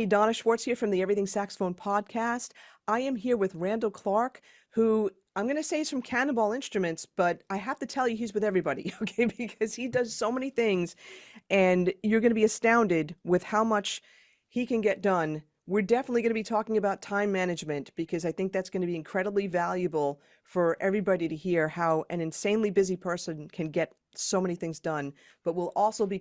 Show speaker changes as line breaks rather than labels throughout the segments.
Donna Schwartz here from the Everything Saxophone Podcast. I am here with Randal Clark, who I'm going to say is from Cannonball Instruments, but I have to tell you he's with everybody, okay? Because he does so many things, and you're going to be astounded with how much he can get done. We're definitely going to be talking about time management because I think that's going to be incredibly valuable for everybody to hear how an insanely busy person can get so many things done. But we'll be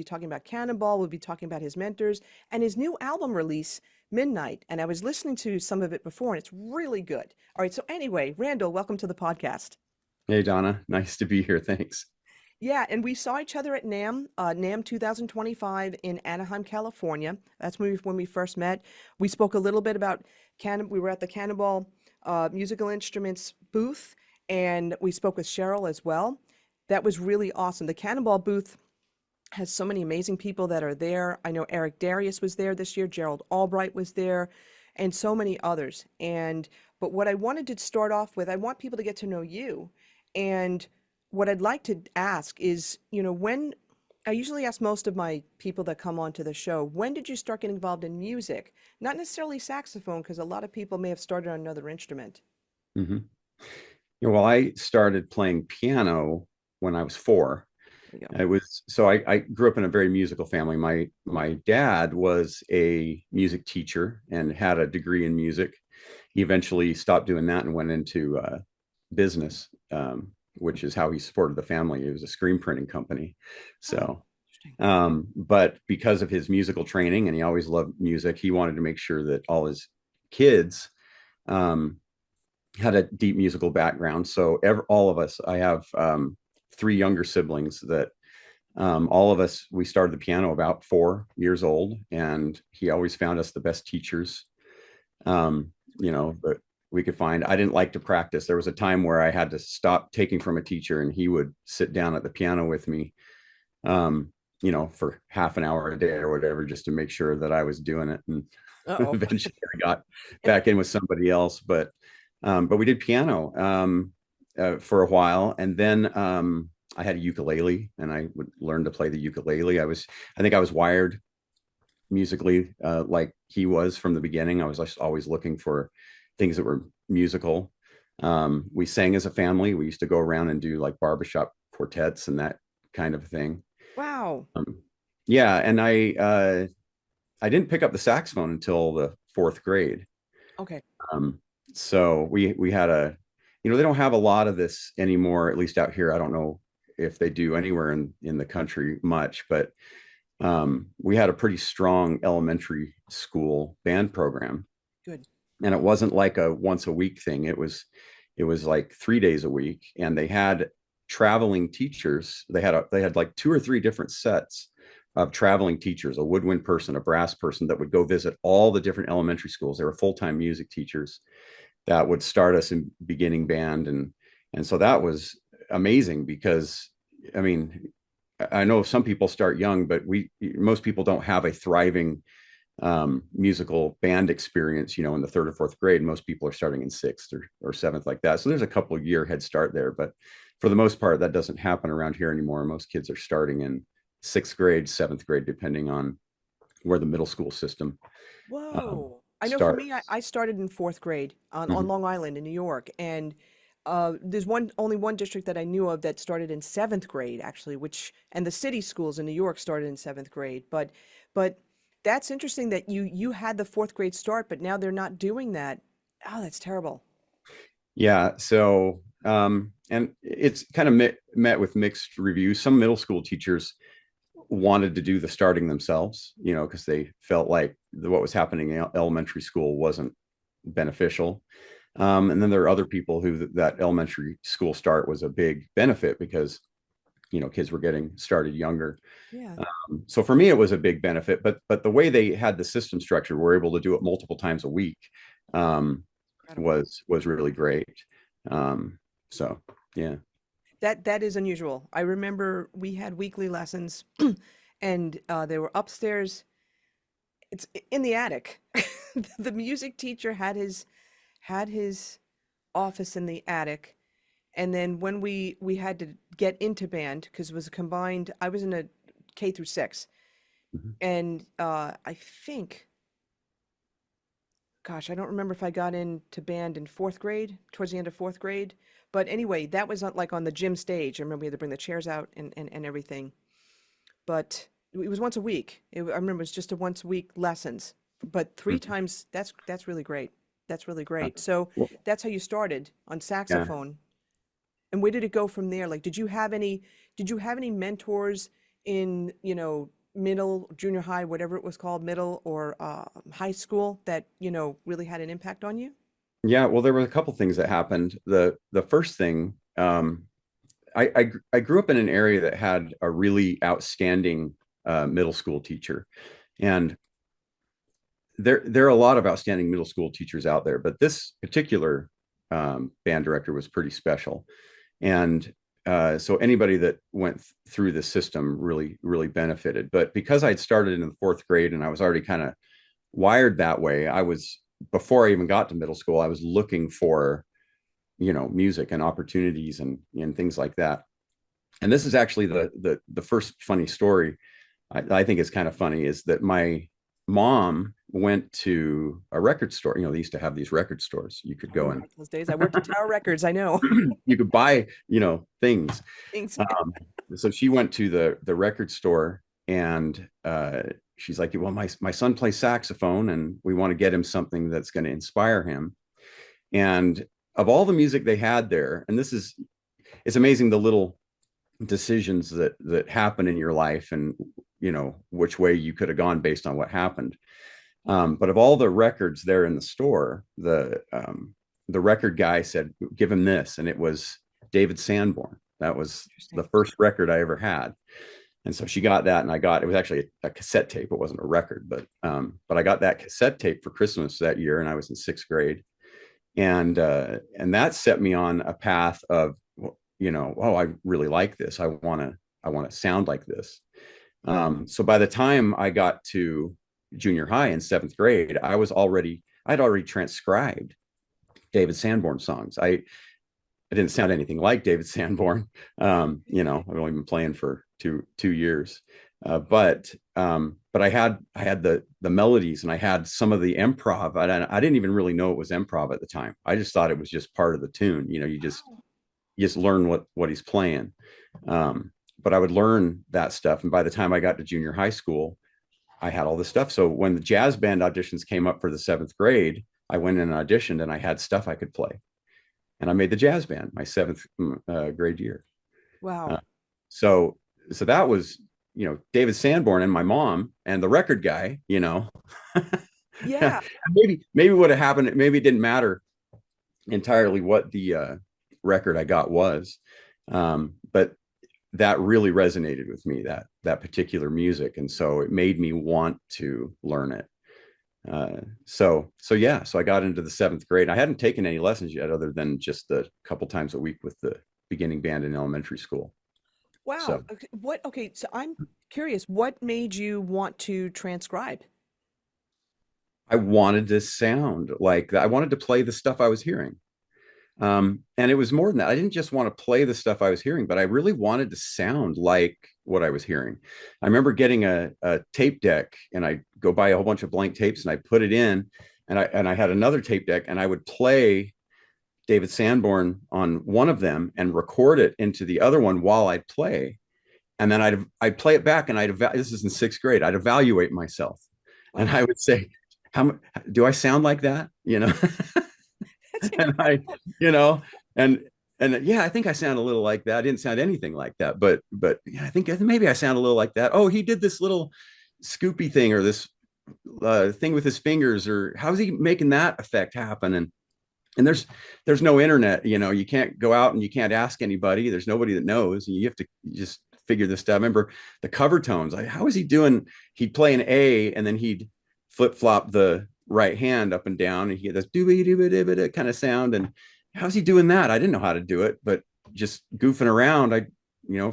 talking about Cannonball, we'll be talking about his mentors and his new album release, Midnight. And I was listening to some of it before and it's really good. All right. So anyway, Randal, welcome to the podcast.
Hey, Donna. Nice to be here. Thanks.
Yeah, and we saw each other at NAMM 2025 in Anaheim, California. That's when we first met. We spoke a little bit about we were at the Cannonball Musical Instruments booth, and we spoke with Cheryl as well. That was really awesome. The Cannonball booth has so many amazing people that are there. I know Eric Darius was there this year, Gerald Albright was there, and so many others. But what I wanted to start off with, I want people to get to know you. And what I'd like to ask is, when I usually ask most of my people that come onto the show, when did you start getting involved in music? Not necessarily saxophone, because a lot of people may have started on another instrument.
Mm-hmm. Yeah, well, I started playing piano when I was 4. I grew up in a very musical family. My dad was a music teacher and had a degree in music. He eventually stopped doing that and went into business. Which is how he supported the family. It was a screen printing company. But because of his musical training, and he always loved music, he wanted to make sure that all his kids had a deep musical background. So all of us, I have 3 younger siblings that all of us, we started the piano about 4 years old, and he always found us the best teachers. But we could find. I didn't like to practice. There was a time where I had to stop taking from a teacher and he would sit down at the piano with me, for half an hour a day or whatever, just to make sure that I was doing it. And eventually I got back in with somebody else, but we did piano for a while. And then I had a ukulele and I would learn to play the ukulele. I think I was wired musically like he was from the beginning. I was just always looking for things that were musical. We sang as a family. We used to go around and do like barbershop quartets and that kind of thing.
Wow.
Yeah, and I didn't pick up the saxophone until the 4th grade.
Okay.
So we had they don't have a lot of this anymore, at least out here. I don't know if they do anywhere in the country much, but we had a pretty strong elementary school band program.
Good.
And it wasn't like a once a week thing. It was like 3 days a week, and they had traveling teachers. They had like 2 or 3 different sets of traveling teachers, a woodwind person, a brass person that would go visit all the different elementary schools. They were full-time music teachers that would start us in beginning band. And so that was amazing because, I mean, I know some people start young, but most people don't have a thriving musical band experience, in the 3rd or 4th grade. Most people are starting in 6th or 7th like that. So there's a couple of year head start there, but for the most part, that doesn't happen around here anymore. Most kids are starting in 6th grade, 7th grade, depending on where the middle school system.
Whoa. I know
starts.
for me, I started in 4th grade on
Mhm.
Long Island in New York. And there's only one district that I knew of that started in 7th grade, actually, and the city schools in New York started in 7th grade. But that's interesting that you had the 4th grade start, but now they're not doing that. Oh, that's terrible.
Yeah. So, and it's kind of met with mixed reviews. Some middle school teachers wanted to do the starting themselves, because they felt like what was happening in elementary school wasn't beneficial. And then there are other people who that elementary school start was a big benefit because, kids were getting started younger.
Yeah.
So for me, it was a big benefit, but the way they had the system structure, we're able to do it multiple times a week, was really great. So yeah.
That is unusual. I remember we had weekly lessons and they were upstairs. It's in the attic. The music teacher had his office in the attic. And then when we had to get into band, because it was a combined, I was in a K through 6.
Mhm.
And I think gosh, I don't remember if I got into band in fourth grade, towards the end of fourth grade. But anyway, that was like on the gym stage. I remember we had to bring the chairs out and everything. But it was once a week. I remember it was just a once a week lessons. But three
Mhm.
times, that's really great. That's really great. So
Well,
that's how you started on
yeah.
saxophone. And where did it go from there? Like, did you have any mentors in, middle, junior high, whatever it was called, middle or high school that, really had an impact on you?
Yeah, well, there were a couple things that happened. The first thing, I grew up in an area that had a really outstanding middle school teacher, and there are a lot of outstanding middle school teachers out there, but this particular band director was pretty special, and so anybody that went through the system really benefited. But because I'd started in the fourth grade and I was already kind of wired that way, I was before I even got to middle school, I was looking for music and opportunities and things like that. And this is actually the first funny story. I think it's kind of funny is that my mom went to a record store. They used to have these record stores. You could
Oh,
go and
those days I worked at Tower Records. I know.
you could buy, things.
Thanks.
So she went to the record store and she's like, well, my son plays saxophone and we want to get him something that's going to inspire him. And of all the music they had there, and it's amazing the little decisions that happen in your life and which way you could have gone based on what happened. But of all the records there in the store, the record guy said, give him this. And it was David Sanborn. That was the
Interesting.
first record I ever had. And so she got that, and it was actually a cassette tape. It wasn't a record, but I got that cassette tape for Christmas that year, and I was in sixth grade, and that set me on a path of, oh, I really like this. I want to sound like this. So by the time I got to junior high in seventh grade, I'd already transcribed David Sanborn songs. I didn't sound anything like David Sanborn. I've only been playing for two years, but I had the melodies and I had some of the improv. I didn't even really know it was improv at the time. I just thought it was just part of the tune. You just learn what he's playing. But I would learn that stuff, and by the time I got to junior high school, I had all this stuff. So when the jazz band auditions came up for the seventh grade, I went in and auditioned, and I had stuff I could play, and I made the jazz band my seventh grade year. Uh,
Wow.
so that was David Sanborn and my mom and the record guy.
Yeah.
Maybe what had happened. Maybe it didn't matter entirely what the record I got was, but that really resonated with me, that particular music, and so it made me want to learn it. So I got into the seventh grade. I hadn't taken any lessons yet, other than just a couple times a week with the beginning band in elementary school.
Wow.
So
Okay. Okay. So I'm curious, what made you want to transcribe?
I wanted to sound like that. I wanted to play the stuff I was hearing. And it was more than that. I didn't just want to play the stuff I was hearing, but I really wanted to sound like what I was hearing. I remember getting a tape deck, and I go buy a whole bunch of blank tapes and I put it in, and I had another tape deck, and I would play David Sanborn on one of them and record it into the other one while I'd play. And then I'd play it back, and this is in sixth grade, I'd evaluate myself, and
Wow.
I would say, how do I sound like that?
That's
And I,
incredible.
you know, and yeah, I think I sound a little like that. I didn't sound anything like that, but yeah, I think maybe I sound a little like that. Oh, he did this little scoopy thing, or this thing with his fingers, or how's he making that effect happen? And there's no internet, you can't go out and you can't ask anybody. There's nobody that knows. You have to just figure this stuff. I remember the cover tones. How is he doing? He'd play an A, and then he'd flip flop the right hand up and down, and he had this doobie doobie doobie kind of sound. And how's he doing that? I didn't know how to do it, but just goofing around,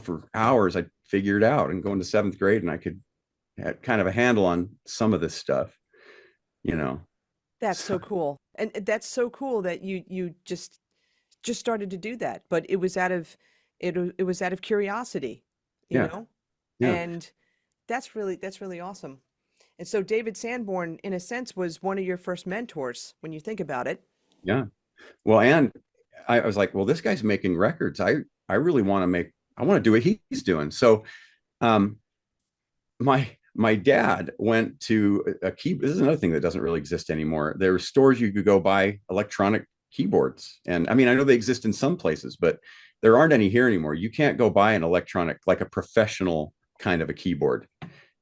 for hours, I'd figure it out. And going to seventh grade, and I could had kind of a handle on some of this stuff, you know.
That's
So
so cool. And that's so cool that you just started to do that, but it was out of curiosity, you
yeah,
know?
yeah.
And that's really awesome. And so David Sanborn, in a sense, was one of your first mentors when you think about it.
Yeah. Well, and I was like, well, this guy's making records. I really want to I want to do what he's doing. So um, my dad went to a key. This is another thing that doesn't really exist anymore. There were stores you could go buy electronic keyboards, and I mean, I know they exist in some places, but there aren't any here anymore. You can't go buy an electronic, like a professional kind of a keyboard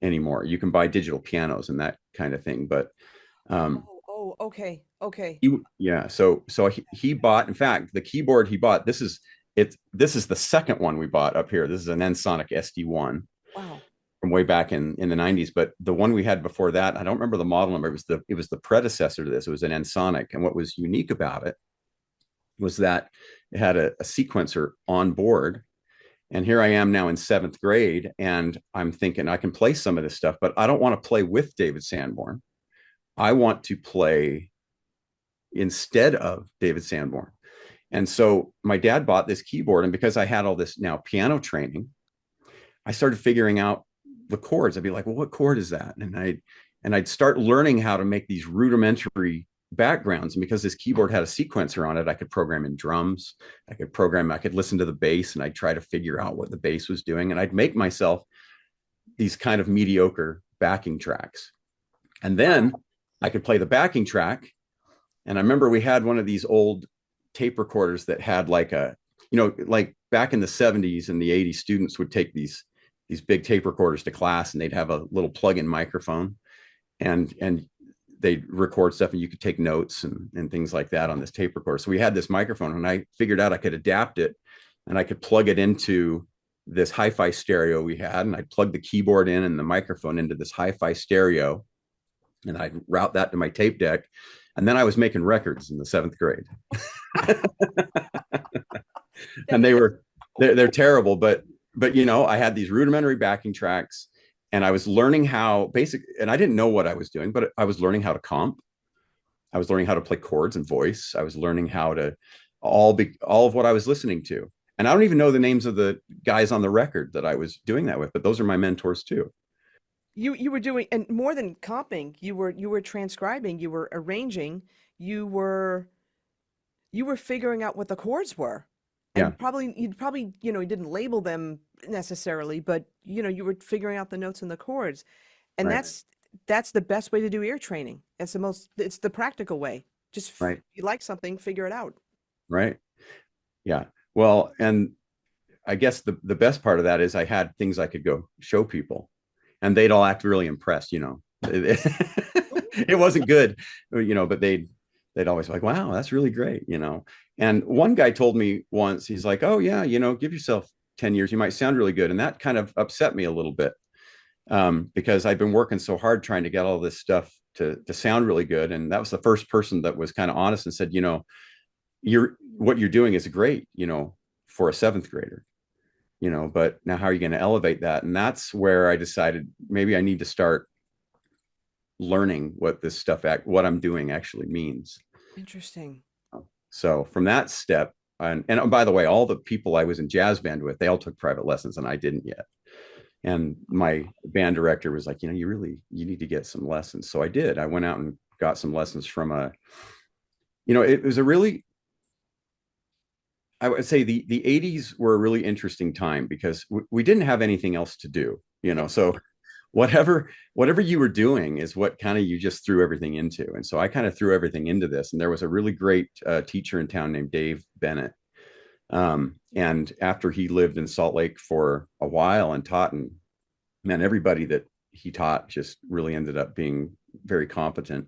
anymore. You can buy digital pianos and that kind of thing, but
Okay, okay.
yeah. So he bought. In fact, the keyboard he bought. This is it. This is the second one we bought up here. This is an Ensoniq SD1
Wow.
from way back in the 90s. But the one we had before that, I don't remember the model number. It was the predecessor to this. It was an Ensoniq, and what was unique about it was that it had a sequencer on board. And here I am now in seventh grade, and I'm thinking I can play some of this stuff, but I don't want to play with David Sanborn. I want to play instead of David Sanborn. And so my dad bought this keyboard, and because I had all this now piano training, I started figuring out the chords. I'd be like, well, what chord is that? And I'd start learning how to make these rudimentary backgrounds. And because this keyboard had a sequencer on it, I could program in drums. I could listen to the bass, and I'd try to figure out what the bass was doing. And I'd make myself these kind of mediocre backing tracks. And then I could play the backing track. And I remember we had one of these old tape recorders that had like like back in the 70s and the 80s, students would take these big tape recorders to class, and they'd have a little plug-in microphone, and they'd record stuff, and you could take notes and things like that on this tape recorder. So we had this microphone, and I figured out I could adapt it, and I could plug it into this hi-fi stereo we had, and I'd plug the keyboard in and the microphone into this hi-fi stereo, and I'd route that to my tape deck. And then I was making records in the seventh grade. And they're terrible, but I had these rudimentary backing tracks, and I was learning and I didn't know what I was doing, but I was learning how to comp. I was learning how to play chords and voice. I was learning how to all of what I was listening to. And I don't even know the names of the guys on the record that I was doing that with, but those are my mentors too.
You were doing, and more than comping, you were transcribing, you were arranging, you were figuring out what the chords were.
Yeah.
And you'd probably, you didn't label them necessarily, but you were figuring out the notes and the chords. And
Right.
that's the best way to do ear training. It's the practical way. Just
Right.
if you like something, figure it out.
Right. Yeah. Well, and I guess the best part of that is I had things I could go show people, and they'd all act really impressed. It wasn't good, but they'd always be like, wow, that's really great. And one guy told me once, he's like, oh yeah, give yourself 10 years, you might sound really good. And that kind of upset me a little bit, because I've been working so hard trying to get all this stuff to sound really good. And that was the first person that was kind of honest and said, what you're doing is great, for a seventh grader, but now how are you going to elevate that? And that's where I decided maybe I need to start learning what I'm doing actually means.
Interesting.
So from that step, and by the way, all the people I was in jazz band with, they all took private lessons, and I didn't yet. And my band director was like, you need to get some lessons. So I did. I went out and got some lessons from it was a really, I would say the 80s were a really interesting time, because we didn't have anything else to do, so whatever you were doing is what kind of you just threw everything into. And so I kind of threw everything into this. And there was a really great teacher in town named Dave Bennett. And after he lived in Salt Lake for a while and taught, and man, everybody that he taught just really ended up being very competent.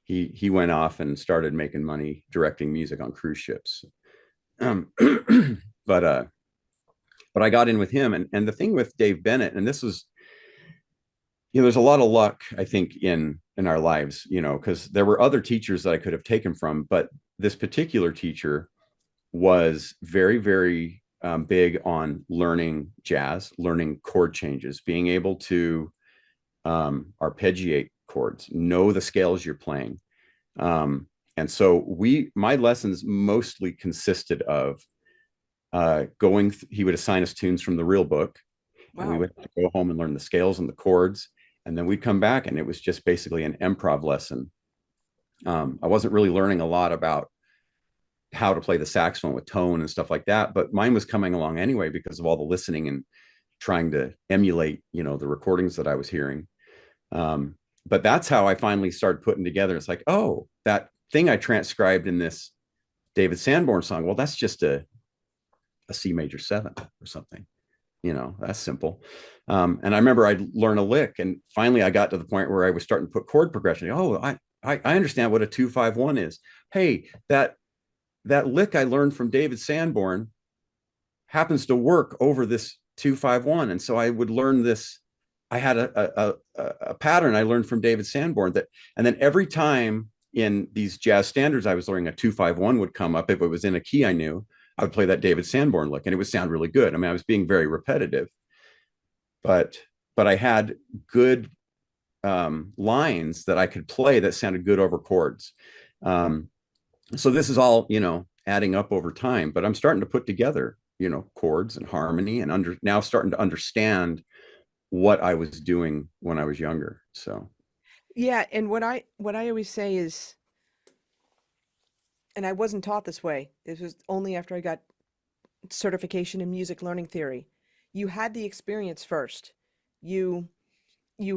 He went off and started making money directing music on cruise ships. But I got in with him, and the thing with Dave Bennett, and this was, there's a lot of luck, I think, in our lives, because there were other teachers that I could have taken from, but this particular teacher was very, very big on learning jazz, learning chord changes, being able to arpeggiate chords, know the scales you're playing. And so my lessons mostly consisted of he would assign us tunes from the real book.
Wow.
And we would go home and learn the scales and the chords. And then we'd come back and it was just basically an improv lesson. I wasn't really learning a lot about how to play the saxophone with tone and stuff like that, but mine was coming along anyway because of all the listening and trying to emulate, the recordings that I was hearing. But that's how I finally started putting together. It's like, oh, that thing I transcribed in this David Sanborn song. Well, that's just a C major 7 or something. That's simple. And I remember I'd learn a lick, and finally I got to the point where I was starting to put chord progression. Oh, I understand what a 2-5-1 is. Hey, that lick I learned from David Sanborn happens to work over this 2-5-1. And so I would learn this. I had a pattern I learned from David Sanborn and then every time in these jazz standards I was learning, a 2-5-1 would come up. If it was in a key I knew, I would play that David Sanborn lick and it would sound really good. I mean, I was being very repetitive, but I had good lines that I could play that sounded good over chords. So this is all, adding up over time, but I'm starting to put together, chords and harmony and now starting to understand what I was doing when I was younger. So
Yeah, and what I always say is, and I wasn't taught this way. This was only after I got certification in music learning theory. You had the experience first. You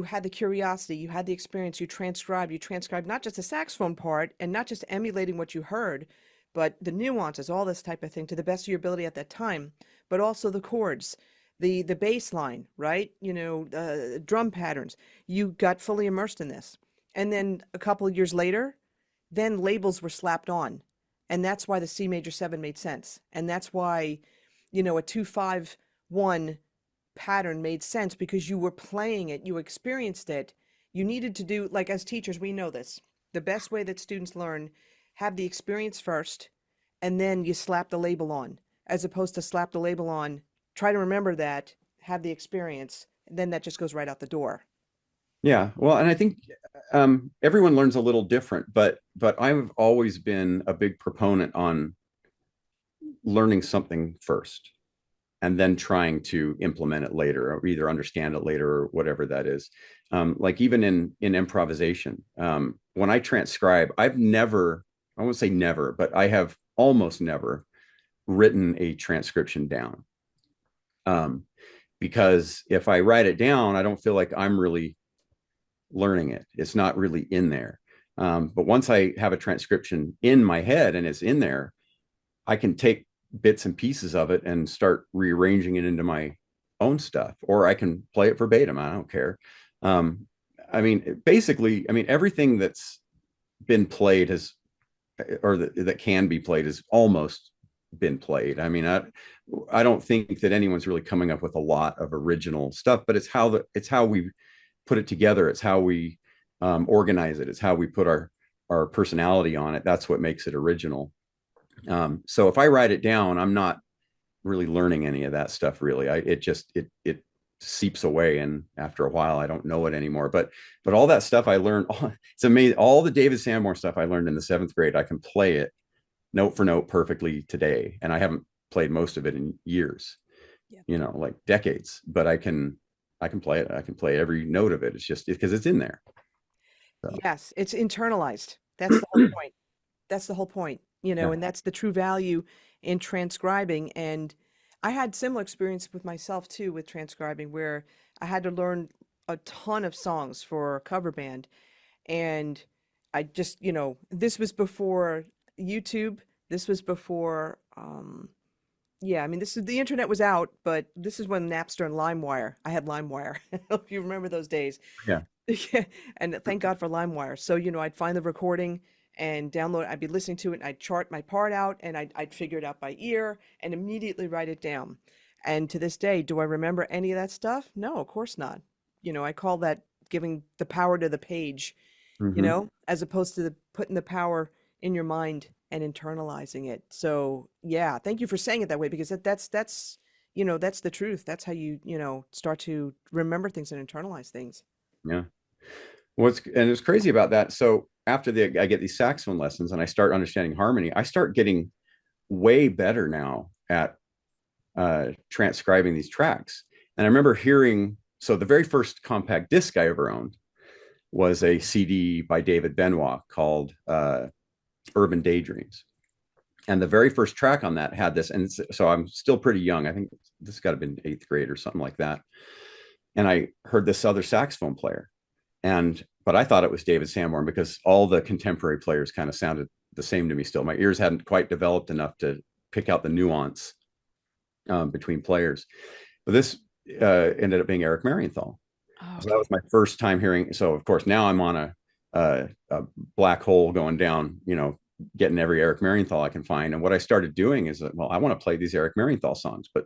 had the curiosity, you had the experience, you transcribed not just the saxophone part and not just emulating what you heard, but the nuances, all this type of thing to the best of your ability at that time, but also the chords, the bass line, right? Drum patterns. You got fully immersed in this. And then a couple of years later, then labels were slapped on. And that's why the C major 7 made sense. And that's why, a 2-5-1 pattern made sense because you were playing it, you experienced it. You needed to do, like as teachers, we know this. The best way that students learn, have the experience first, and then you slap the label on, as opposed to slap the label on, try to remember that, have the experience, and then that just goes right out the door.
yeah, well, and I think everyone learns a little different, but I've always been a big proponent on learning something first and then trying to implement it later or either understand it later or whatever that is. Like even in improvisation, when I transcribe, I've never, I won't say never, but I have almost never written a transcription down. Because if I write it down, I don't feel like I'm really learning it. It's not really in there. But once I have a transcription in my head and it's in there, I can take bits and pieces of it and start rearranging it into my own stuff, or I can play it verbatim. I don't care. I mean, basically, I mean, everything that's been played has, or that can be played has almost been played. I mean, I don't think that anyone's really coming up with a lot of original stuff, but it's how we put it together. It's how we organize it. It's how we put our personality on it. That's what makes it original. So if I write it down, I'm not really learning any of that stuff. Really, it seeps away, and after a while, I don't know it anymore. But all that stuff I learned, it's amazing. All the David Sanborn stuff I learned in the 7th grade, I can play it note for note perfectly today, and I haven't played most of it in years,
Yeah.
like decades. But I can play it. I can play every note of it. It's just because it's in there. So.
Yes, it's internalized. That's the whole point. That's the whole point,
Yeah.
and that's the true value in transcribing. And I had similar experience with myself too with transcribing, where I had to learn a ton of songs for a cover band. And I just, this was before YouTube. This was before, yeah, I mean, the internet was out, but this is when Napster and LimeWire. I had LimeWire. I don't know if you remember those days.
Yeah.
Yeah, and thank God for LimeWire. So, I'd find the recording and download. I'd be listening to it, and I'd chart my part out, and I'd figure it out by ear and immediately write it down. And to this day, do I remember any of that stuff? No, of course not. I call that giving the power to the page,
Mm-hmm.
as opposed to putting the power in your mind and internalizing it. So, yeah, thank you for saying it that way, because that's that's the truth. That's how you, start to remember things and internalize things.
Yeah. And it's crazy about that. So after I get these saxophone lessons and I start understanding harmony, I start getting way better now at transcribing these tracks. And I remember hearing so the very first compact disc I ever owned was a CD by David Benoit called Urban Daydreams. And the very first track on that had this. And so I'm still pretty young. I think this got to been 8th grade or something like that. And I heard this other saxophone player. But I thought it was David Sanborn because all the contemporary players kind of sounded the same to me still. My ears hadn't quite developed enough to pick out the nuance between players. But this ended up being Eric Marienthal.
Oh,
So that was my first time hearing. So of course now I'm on a black hole going down, getting every Eric Marienthal I can find. And what I started doing is that, well, I want to play these Eric Marienthal songs, but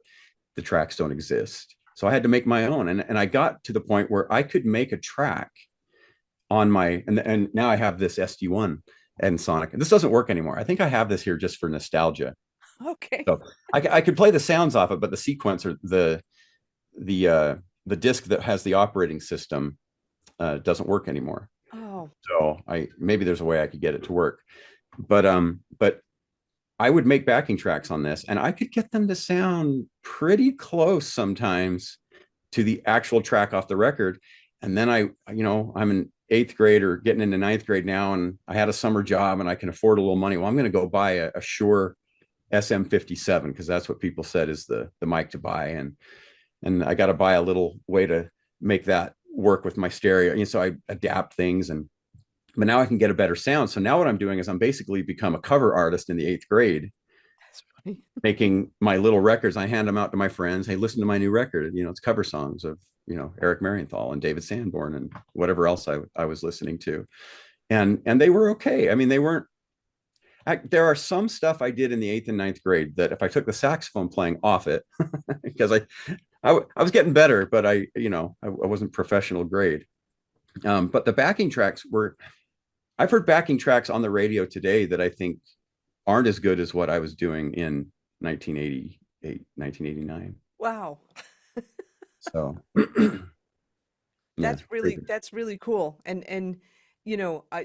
the tracks don't exist. So I had to make my own. And I got to the point where I could make a track on my, and now I have this SD1 and Sonic. And this doesn't work anymore. I think I have this here just for nostalgia.
okay.
So I could play the sounds off it, but the sequencer, the disc that has the operating system doesn't work anymore.
Oh.
So maybe there's a way I could get it to work. But I would make backing tracks on this and I could get them to sound pretty close sometimes to the actual track off the record. And then I'm in 8th grade or getting into 9th grade now, and I had a summer job and I can afford a little money. Well, I'm going to go buy a Shure SM57 because that's what people said is the mic to buy. And I got to buy a little way to make that work with my stereo. So I adapt things but now I can get a better sound. So now what I'm doing is I'm basically become a cover artist in the 8th grade.
That's funny.
Making my little records. I hand them out to my friends. Hey, listen to my new record. It's cover songs of, Eric Marienthal and David Sanborn and whatever else I was listening to. And they were okay. I mean, they weren't, there are some stuff I did in the 8th and 9th grade that if I took the saxophone playing off it, because I was getting better, but I wasn't professional grade. But the backing tracks I've heard backing tracks on the radio today that I think aren't as good as what I was doing in 1988, 1989.
Wow.
So yeah,
That's really cool. And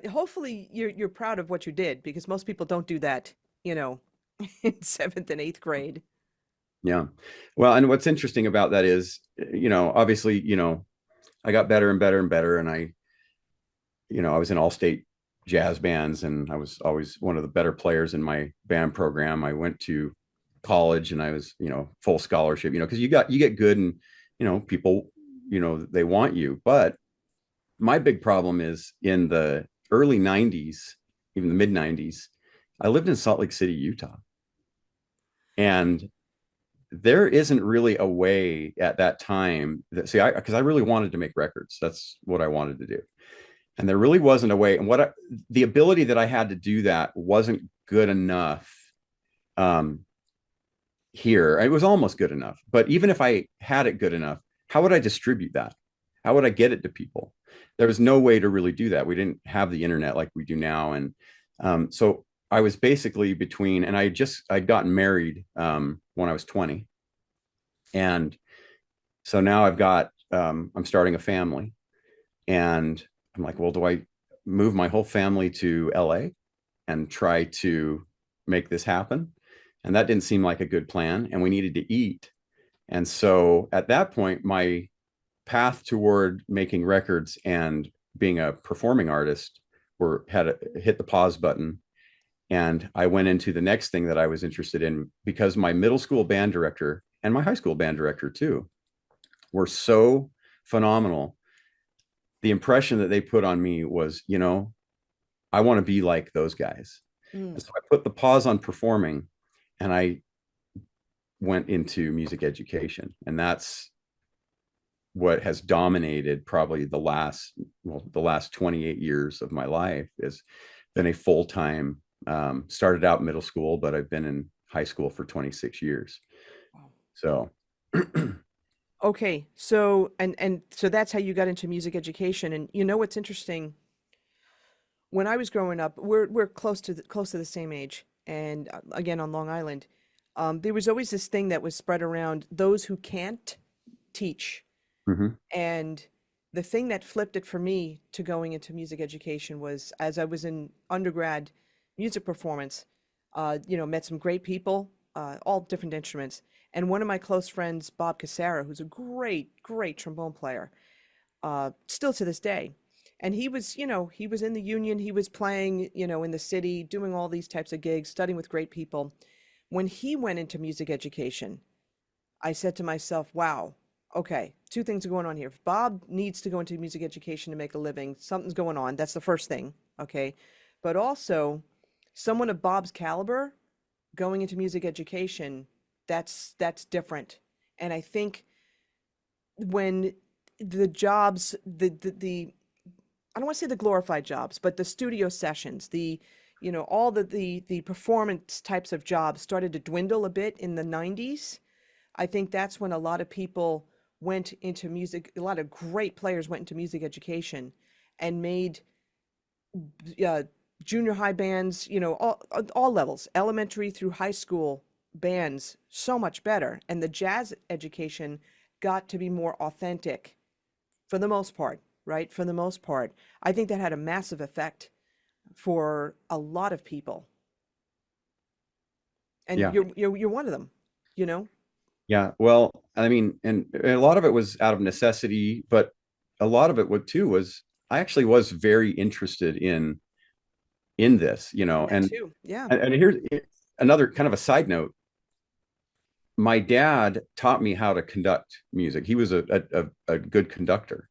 hopefully you're proud of what you did because most people don't do that, in 7th and 8th grade.
yeah. Well, and what's interesting about that is, obviously, I got better and better and better. And I was in all state jazz bands and I was always one of the better players in my band program. I went to college and I was, full scholarship, because you get good and, people, they want you. But my big problem is in the early 90s, even the mid 90s, I lived in Salt Lake City, Utah. And there isn't really a way at that time that, because I really wanted to make records. That's what I wanted to do. And there really wasn't a way. And the ability that I had to do that wasn't good enough here. It was almost good enough. But even if I had it good enough, how would I distribute that? How would I get it to people? There was no way to really do that. We didn't have the internet like we do now. And so I was basically between, and I'd gotten married when I was 20. And so now I'm starting a family. And I'm like, well, do I move my whole family to LA and try to make this happen? And that didn't seem like a good plan. And we needed to eat. And so at that point, my path toward making records and being a performing artist hit the pause button. And I went into the next thing that I was interested in because my middle school band director and my high school band director too were so phenomenal. The impression that they put on me was, I want to be like those guys. Mm. So I put the pause on performing and I went into music education. And that's what has dominated probably the last 28 years of my life. Has been a full-time, started out middle school, but I've been in high school for 26 years. Wow. So
okay, so so that's how you got into music education. And what's interesting? When I was growing up, we're close to the same age, and again on Long Island, there was always this thing that was spread around: those who can't teach. Mm-hmm. And the thing that flipped it for me to going into music education was as I was in undergrad music performance. Met some great people all different instruments. And one of my close friends, Bob Cassara, who's a great trombone player, still to this day. And he was, he was in the union, he was playing, in the city, doing all these types of gigs, studying with great people. When he went into music education, I said to myself, wow, okay, two things are going on here. If Bob needs to go into music education to make a living, something's going on. That's the first thing, okay? But also, someone of Bob's caliber going into music education, that's different. And I think when the jobs, the I don't want to say the glorified jobs, but the studio sessions, all the performance types of jobs started to dwindle a bit in the 90s. I think that's when a lot of people went into music, a lot of great players went into music education and made junior high bands, all levels, elementary through high school bands, so much better. And the jazz education got to be more authentic for the most part, right? For the most part. I think that had a massive effect for a lot of people. And
Yeah.
you're one of them, you know?
Yeah. Well, I mean, and a lot of it was out of necessity, but a lot of it too was I actually was very interested in this,
In that too. Yeah.
and here's another kind of a side note. My dad taught me how to conduct music. He was a good conductor.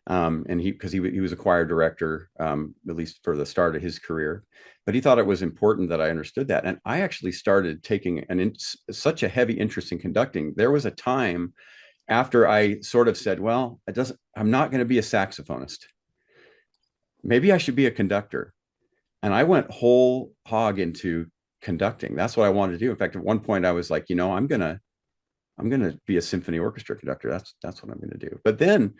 And because he was a choir director, at least for the start of his career, but he thought it was important that I understood that. And I actually started taking such a heavy interest in conducting. There was a time after I sort of said, well, I'm not going to be a saxophonist. Maybe I should be a conductor. And I went whole hog into conducting. That's what I wanted to do. In fact, at one point I was like, I'm gonna be a symphony orchestra conductor. That's what I'm gonna do. But then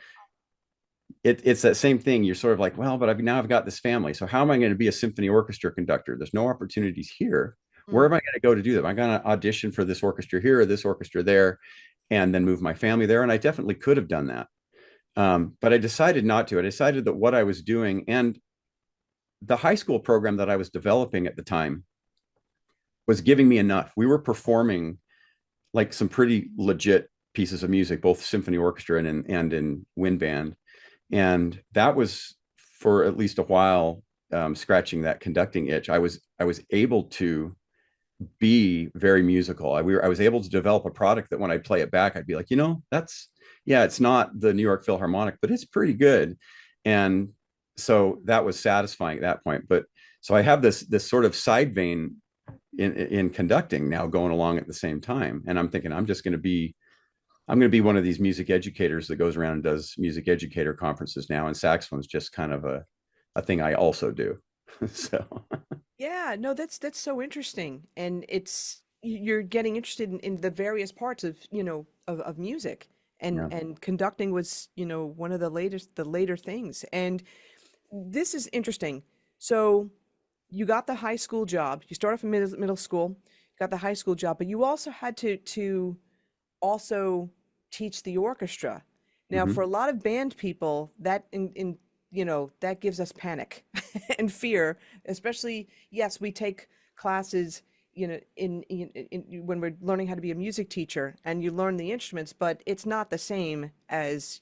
it's that same thing. You're sort of like, well, but now I've got this family. So how am I going to be a symphony orchestra conductor? There's no opportunities here. Where am I going to go to do that? Am I going to audition for this orchestra here or this orchestra there, and then move my family there? And I definitely could have done that. But I decided not to. I decided that what I was doing and the high school program that I was developing at the time was giving me enough. We were performing like some pretty legit pieces of music, both symphony orchestra and in wind band. And that was for at least a while, scratching that conducting itch. I was able to be very musical. I was able to develop a product that when I play it back, I'd be like, it's not the New York Philharmonic, but it's pretty good. And so that was satisfying at that point. But so I have this sort of side vein in conducting now going along at the same time. And I'm thinking I'm going to be one of these music educators that goes around and does music educator conferences now. And saxophone's just kind of a thing I also do. So
Yeah, no, that's so interesting. And you're getting interested in the various parts of, of music.
yeah.
And conducting was, one of the later things. And this is interesting. So you got the high school job. You start off in middle school, got the high school job, but you also had to also teach the orchestra. Now,
Mm-hmm.
for a lot of band people, that that gives us panic and fear, especially, yes, we take classes, in when we're learning how to be a music teacher and you learn the instruments, but it's not the same as,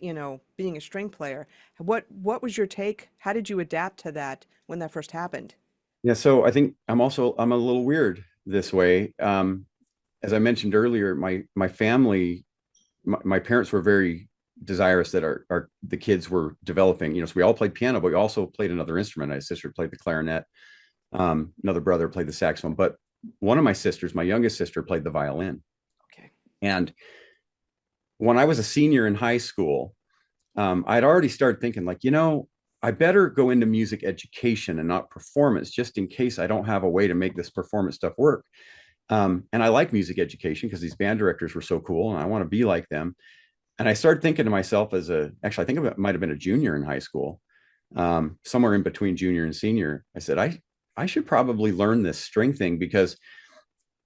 being a string player. What was your take? How did you adapt to that when that first happened?
Yeah. So I think I'm a little weird this way. As I mentioned earlier, my family, my parents were very desirous that the kids were developing, so we all played piano, but we also played another instrument. My sister played the clarinet. Another brother played the saxophone, but one of my sisters, my youngest sister, played the violin.
Okay.
And when I was a senior in high school, I'd already started thinking like, I better go into music education and not performance, just in case I don't have a way to make this performance stuff work. And I like music education because these band directors were so cool and I want to be like them. And I started thinking to myself actually, I think it might have been a junior in high school, somewhere in between junior and senior. I said, I should probably learn this string thing because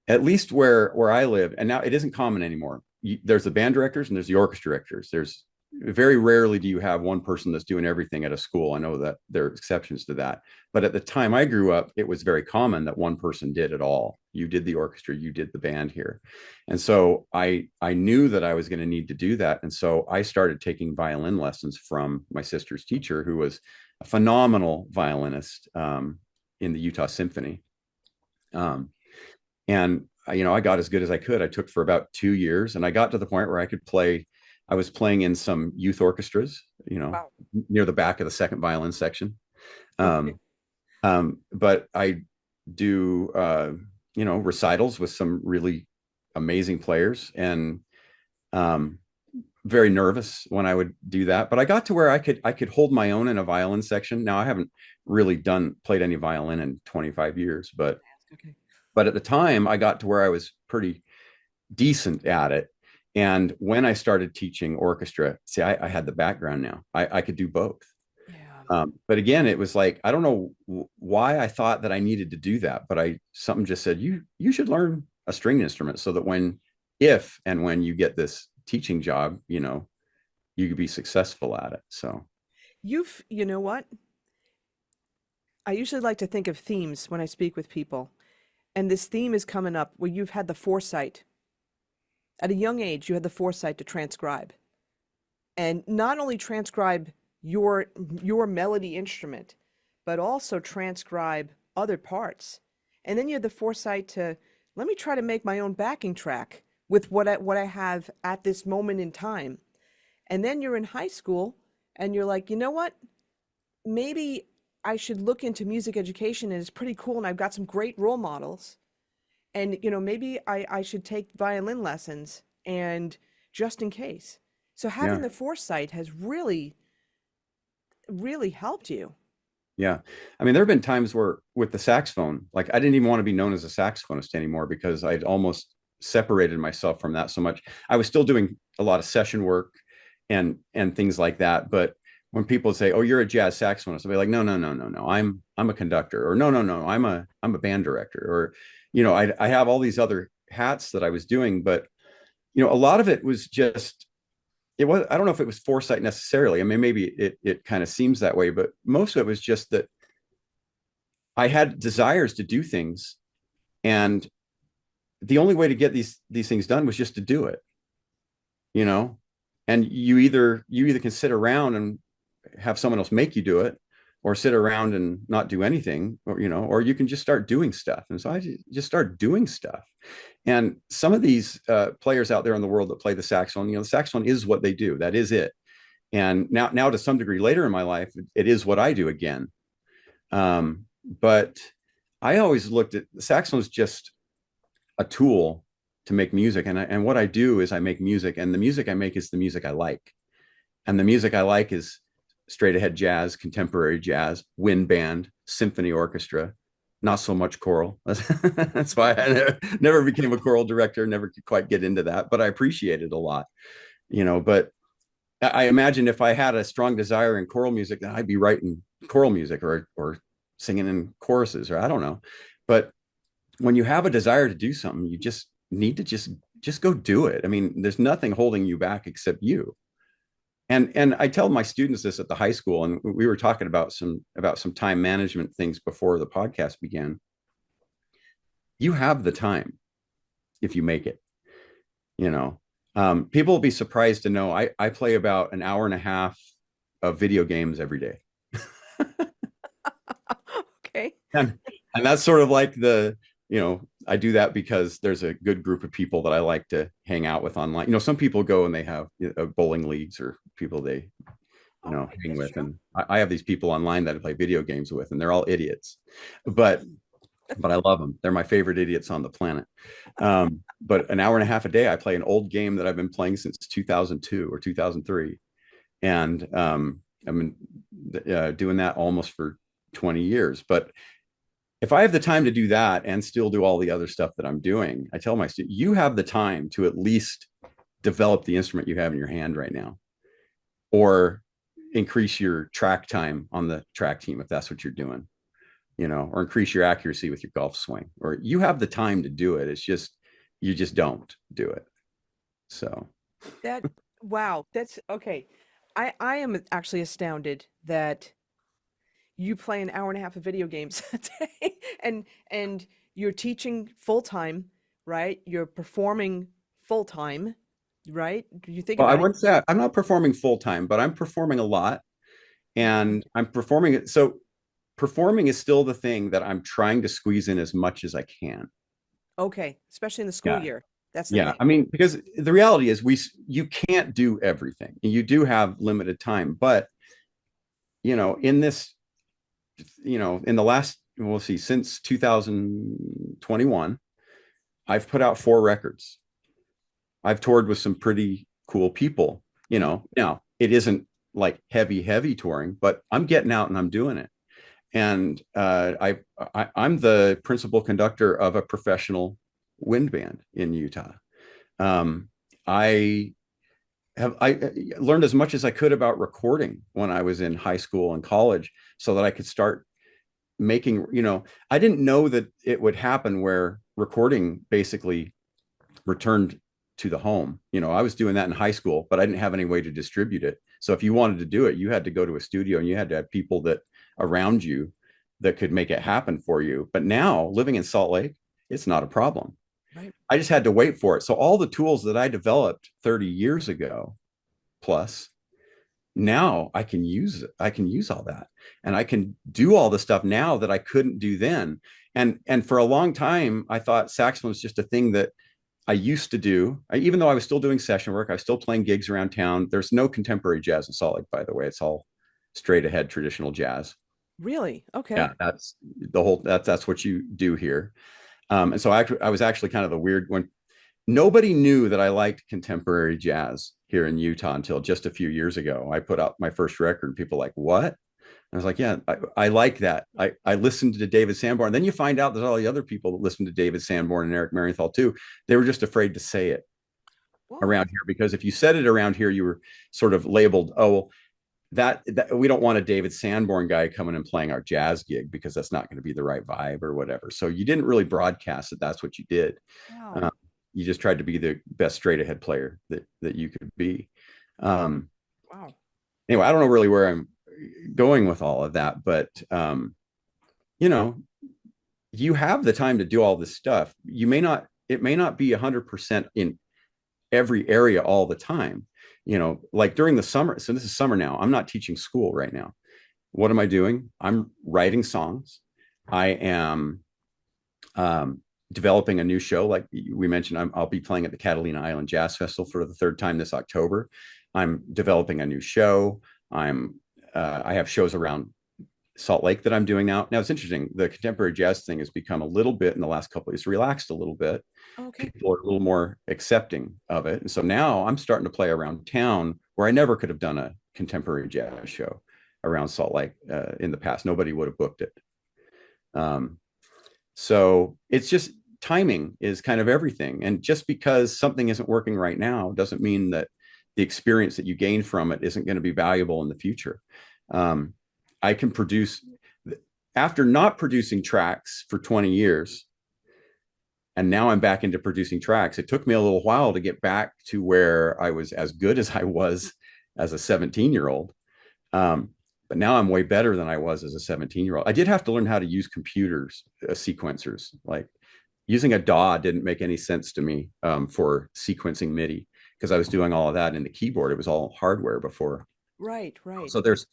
at least where I live, and now it isn't common anymore. There's the band directors and there's the orchestra directors. There's very rarely do you have one person that's doing everything at a school. I know that there are exceptions to that, but at the time I grew up, it was very common that one person did it all. You did the orchestra, you did the band here. And so I knew that I was going to need to do that. And so I started taking violin lessons from my sister's teacher, who was a phenomenal violinist in the Utah Symphony. And I got as good as I could. I took for about 2 years, and I got to the point where I could play. I was playing in some youth orchestras,
Wow.
near the back of the second violin section.
Okay.
Um, but I do, recitals with some really amazing players, and um, very nervous when I would do that. But I got to where I could hold my own in a violin section. Now I haven't really played any violin in 25 years,
Okay.
but at the time I got to where I was pretty decent at it. And when I started teaching orchestra, see, I had the background now. I could do both.
Yeah.
But again, it was like, I don't know why I thought that I needed to do that, but something just said, you should learn a string instrument so that if and when you get this teaching job, you could be successful at it. So
You know what? I usually like to think of themes when I speak with people. And this theme is coming up where you've had the foresight. At a young age, you had the foresight to transcribe. And not only transcribe your melody instrument, but also transcribe other parts. And then you had the foresight to let me try to make my own backing track with what I have at this moment in time. And then you're in high school and you're like, you know what? Maybe I should look into music education and it's pretty cool and I've got some great role models. And maybe I should take violin lessons and just in case. So having
yeah,
the foresight has really, really helped you.
yeah. I mean, there have been times where with the saxophone, like I didn't even want to be known as a saxophonist anymore because I'd almost separated myself from that so much. I was still doing a lot of session work and things like that. But when people say, "Oh, you're a jazz saxophonist," I'll be like, "No, no, no, no, no. I'm a conductor," or "No, no, no, I'm a band director," or I have all these other hats that I was doing, but a lot of it was just it was I don't know if it was foresight necessarily. I mean, maybe it kind of seems that way, but most of it was just that I had desires to do things, and the only way to get these things done was just to do it, you know. And you either can sit around and have someone else make you do it, or sit around and not do anything, or you can just start doing stuff. And so I just started doing stuff. And some of these players out there in the world that play the saxophone, the saxophone is what they do. That is it. And now to some degree later in my life, it is what I do again. But I always looked at the saxophone as just a tool to make music. And what I do is I make music, and the music I make is the music I like. And the music I like is straight ahead jazz, contemporary jazz, wind band, symphony orchestra, not so much choral. That's why I never became a choral director, never could quite get into that, but I appreciate it a lot, but I imagine if I had a strong desire in choral music, then I'd be writing choral music or singing in choruses, or I don't know. But when you have a desire to do something, you just need to just go do it. I mean, there's nothing holding you back except you. And I tell my students this at the high school, and we were talking about some time management things before the podcast began. You have the time if you make it, you know. People will be surprised to know I play about an hour and a half of video games every day.
Okay.
And that's sort of like I do that because there's a good group of people that I like to hang out with online. Some people go and they have bowling leagues or people they
All right,
hang
that's
with,
true.
and I have these people online that I play video games with, and they're all idiots, but I love them. They're my favorite idiots on the planet. But an hour and a half a day, I play an old game that I've been playing since 2002 or 2003, and I've been doing that almost for 20 years. But if I have the time to do that and still do all the other stuff that I'm doing, I tell my students, you have the time to at least develop the instrument you have in your hand right now, or increase your track time on the track team if that's what you're doing, or increase your accuracy with your golf swing, or you have the time to do it. It's just, you just don't do it. So,
That Wow, that's okay. I am actually astounded that you play an hour and a half of video games a day and you're teaching full time, right? You're performing full time, right? Do you think
Well, I
about it?
wouldn't say I'm not performing full time, but I'm performing a lot, and I'm performing it. So performing is still the thing that I'm trying to squeeze in as much as I can.
Okay, especially in the school
Yeah.
year. That's the
Yeah.
thing.
I mean, because the reality is you can't do everything. You do have limited time, but in this, in the last, we'll see, since 2021, I've put out 4 records. I've toured with some pretty cool people,
Mhm.
Now it isn't like heavy touring, but I'm getting out and I'm doing it. And I'm the principal conductor of a professional wind band in Utah. Um, I I learned as much as I could about recording when I was in high school and college, so that I could start making. I didn't know that it would happen where recording basically returned to the home. I was doing that in high school, but I didn't have any way to distribute it. So if you wanted to do it, you had to go to a studio and you had to have people that around you that could make it happen for you. But now living in Salt Lake, it's not a problem.
Right.
I just had to wait for it. So all the tools that I developed 30 years ago plus, now I can use all that, and I can do all the stuff now that I couldn't do then. And for a long time I thought saxophone was just a thing that I used to do. Even though I was still doing session work, I was still playing gigs around town. There's no contemporary jazz in Salt Lake, by the way. It's all straight ahead traditional jazz.
Really?
Yeah,
Okay.
that's that's what you do here. And so I was actually kind of the weird one. Nobody knew that I liked contemporary jazz here in Utah until just a few years ago. I put out my first record, and people were like, "What?" I was like, "Yeah, I like that. I listened to David Sanborn." And then you find out that all the other people that listened to David Sanborn and Eric Marienthal too, they were just afraid to say it
Whoa.
around here, because if you said it around here, you were sort of labeled, "Oh, well, that we don't want a David Sanborn guy coming and playing our jazz gig, because that's not going to be the right vibe or whatever." So you didn't really broadcast that that's what you did.
Wow.
Um, you just tried to be the best straight ahead player that you could be. Um,
Wow.
anyway, I don't know really where I'm going with all of that, but you know, you have the time to do all this stuff. It may not be 100% in every area all the time. Like during the summer. So this is summer now. I'm not teaching school right now. What am I doing? I'm writing songs. I am developing a new show. Like we mentioned, I'll be playing at the Catalina Island Jazz Festival for the third time this October. I'm developing a new show. I have shows around Salt Lake that I'm doing now. Now it's interesting. The contemporary jazz thing has become a little bit in the last couple of years, relaxed a little bit.
Okay.
People are a little more accepting of it. And so now I'm starting to play around town where I never could have done a contemporary jazz show around Salt Lake in the past. Nobody would have booked it. Um, so it's just timing is kind of everything. And just because something isn't working right now doesn't mean that the experience that you gain from it isn't going to be valuable in the future. Um, I can produce, after not producing tracks for 20 years, and now I'm back into producing tracks. It took me a little while to get back to where I was as good as I was as a 17-year-old. But now I'm way better than I was as a 17-year-old. I did have to learn how to use computers, sequencers. Like using a DAW didn't make any sense to me for sequencing MIDI, because I was doing all of that in the keyboard. It was all hardware before.
Right, right.
So there's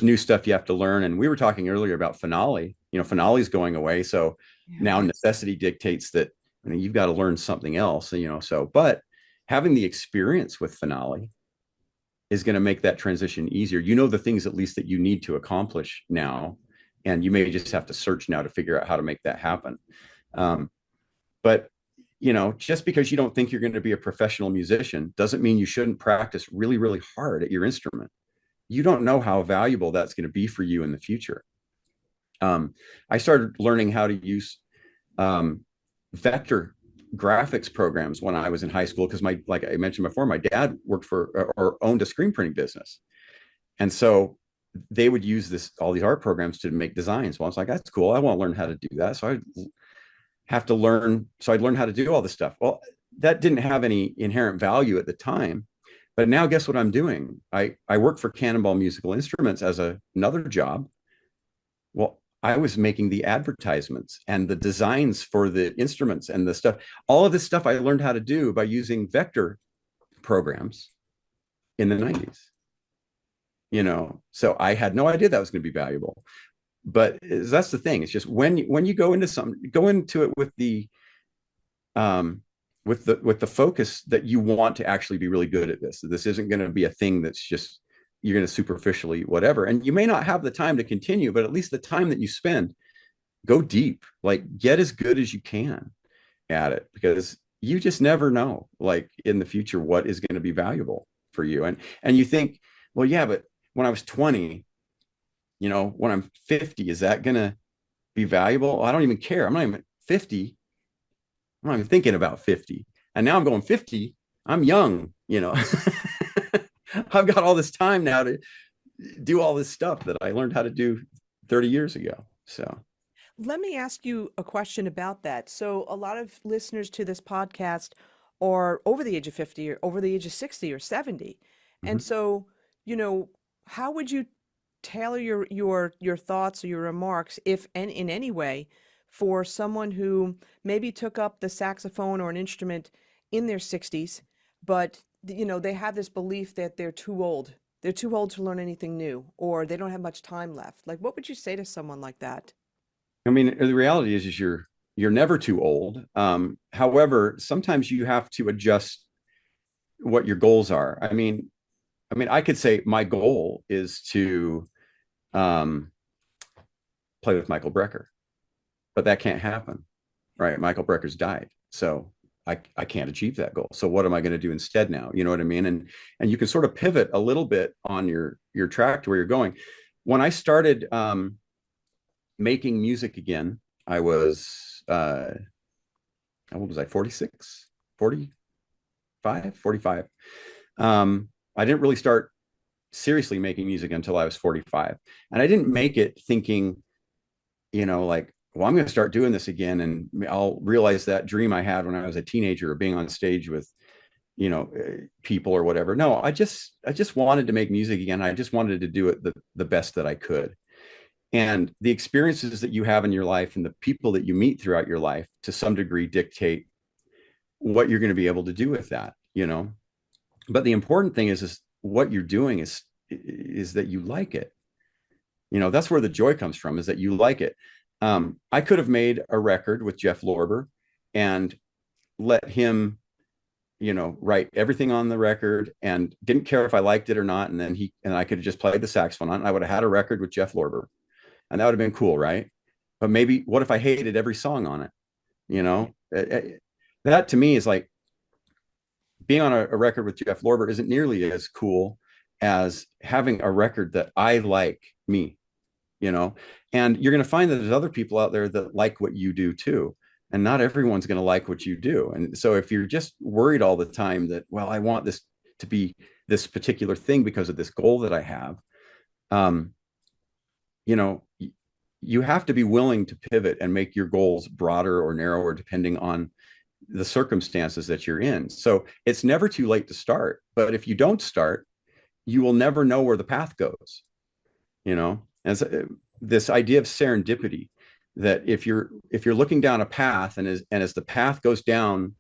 new stuff you have to learn. And we were talking earlier about Finale. Finale's going away. So
Yeah.
now necessity dictates that you've got to learn something else. So but having the experience with Finale is going to make that transition easier. The things at least that you need to accomplish now, and you may just have to search now to figure out how to make that happen. But just because you don't think you're going to be a professional musician doesn't mean you shouldn't practice really, really hard at your instrument. You don't know how valuable that's going to be for you in the future. I started learning how to use vector graphics programs when I was in high school, because like I mentioned before, my dad worked for or owned a screen printing business. And so they would use all these art programs to make designs. Well, I was like, that's cool. I want to learn how to do that. So I'd learn how to do all this stuff. Well, that didn't have any inherent value at the time, But now guess what I'm doing? I work for Cannonball Musical Instruments as another job. Well, I was making the advertisements and the designs for the instruments and the stuff. All of this stuff I learned how to do by using vector programs in the 90s. So I had no idea that was going to be valuable. But that's the thing. It's just when you go into something, go into it um with the focus that you want to actually be really good at this. This isn't going to be a thing that's just you're going to superficially whatever. And you may not have the time to continue, but at least the time that you spend, go deep, like get as good as you can at it, because you just never know, like in the future, what is going to be valuable for you. And you think, well, yeah, but when I was 20, when I'm 50, is that going to be valuable? Well, I don't even care. I'm not even 50. I'm not even thinking about 50. And now I'm going 50. I'm young. I've got all this time now to do all this stuff that I learned how to do 30 years ago. So
Let me ask you a question about that. So, a lot of listeners to this podcast are over the age of 50 or over the age of 60 or 70. And
mhm.
so, you know, how would you tailor your thoughts or your remarks, if and in any way, for someone who maybe took up the saxophone or an instrument in their 60s, but they have this belief that they're too old. They're too old to learn anything new, or they don't have much time left. Like, what would you say to someone like that?
I mean, the reality is you're never too old. However, sometimes you have to adjust what your goals are. I mean, I could say my goal is to um, play with Michael Brecker, but that can't happen, right? Michael Brecker's died, so I can't achieve that goal. So what am I going to do instead now? You know what I mean? And you can sort of pivot a little bit on your track to where you're going. When I started making music again, I was how old was I? 46, 45, 45. I didn't really start seriously making music until I was 45. And I didn't make it thinking, like, well, I'm going to start doing this again and I'll realize that dream I had when I was a teenager of being on stage with, people or whatever. No, I just wanted to make music again. I just wanted to do it the best that I could. And the experiences that you have in your life and the people that you meet throughout your life to some degree dictate what you're going to be able to do with that. But the important thing is what you're doing is that you like it. That's where the joy comes from, is that you like it. I could have made a record with Jeff Lorber and let him, write everything on the record and didn't care if I liked it or not. And then I could have just played the saxophone on it. I would have had a record with Jeff Lorber, and that would have been cool, right? But maybe what if I hated every song on it? That to me is like being on a record with Jeff Lorber isn't nearly as cool as having a record that I like me, you know, and you're going to find that there's other people out there that like what you do too. And not everyone's going to like what you do. And so if you're just worried all the time that, well, I want this to be this particular thing because of this goal that I have, um, you know, you have to be willing to pivot and make your goals broader or narrower depending on the circumstances that you're in. So it's never too late to start. But if you don't start, you will never know where the path goes. As this idea of serendipity, that if you're looking down a path and as the path goes down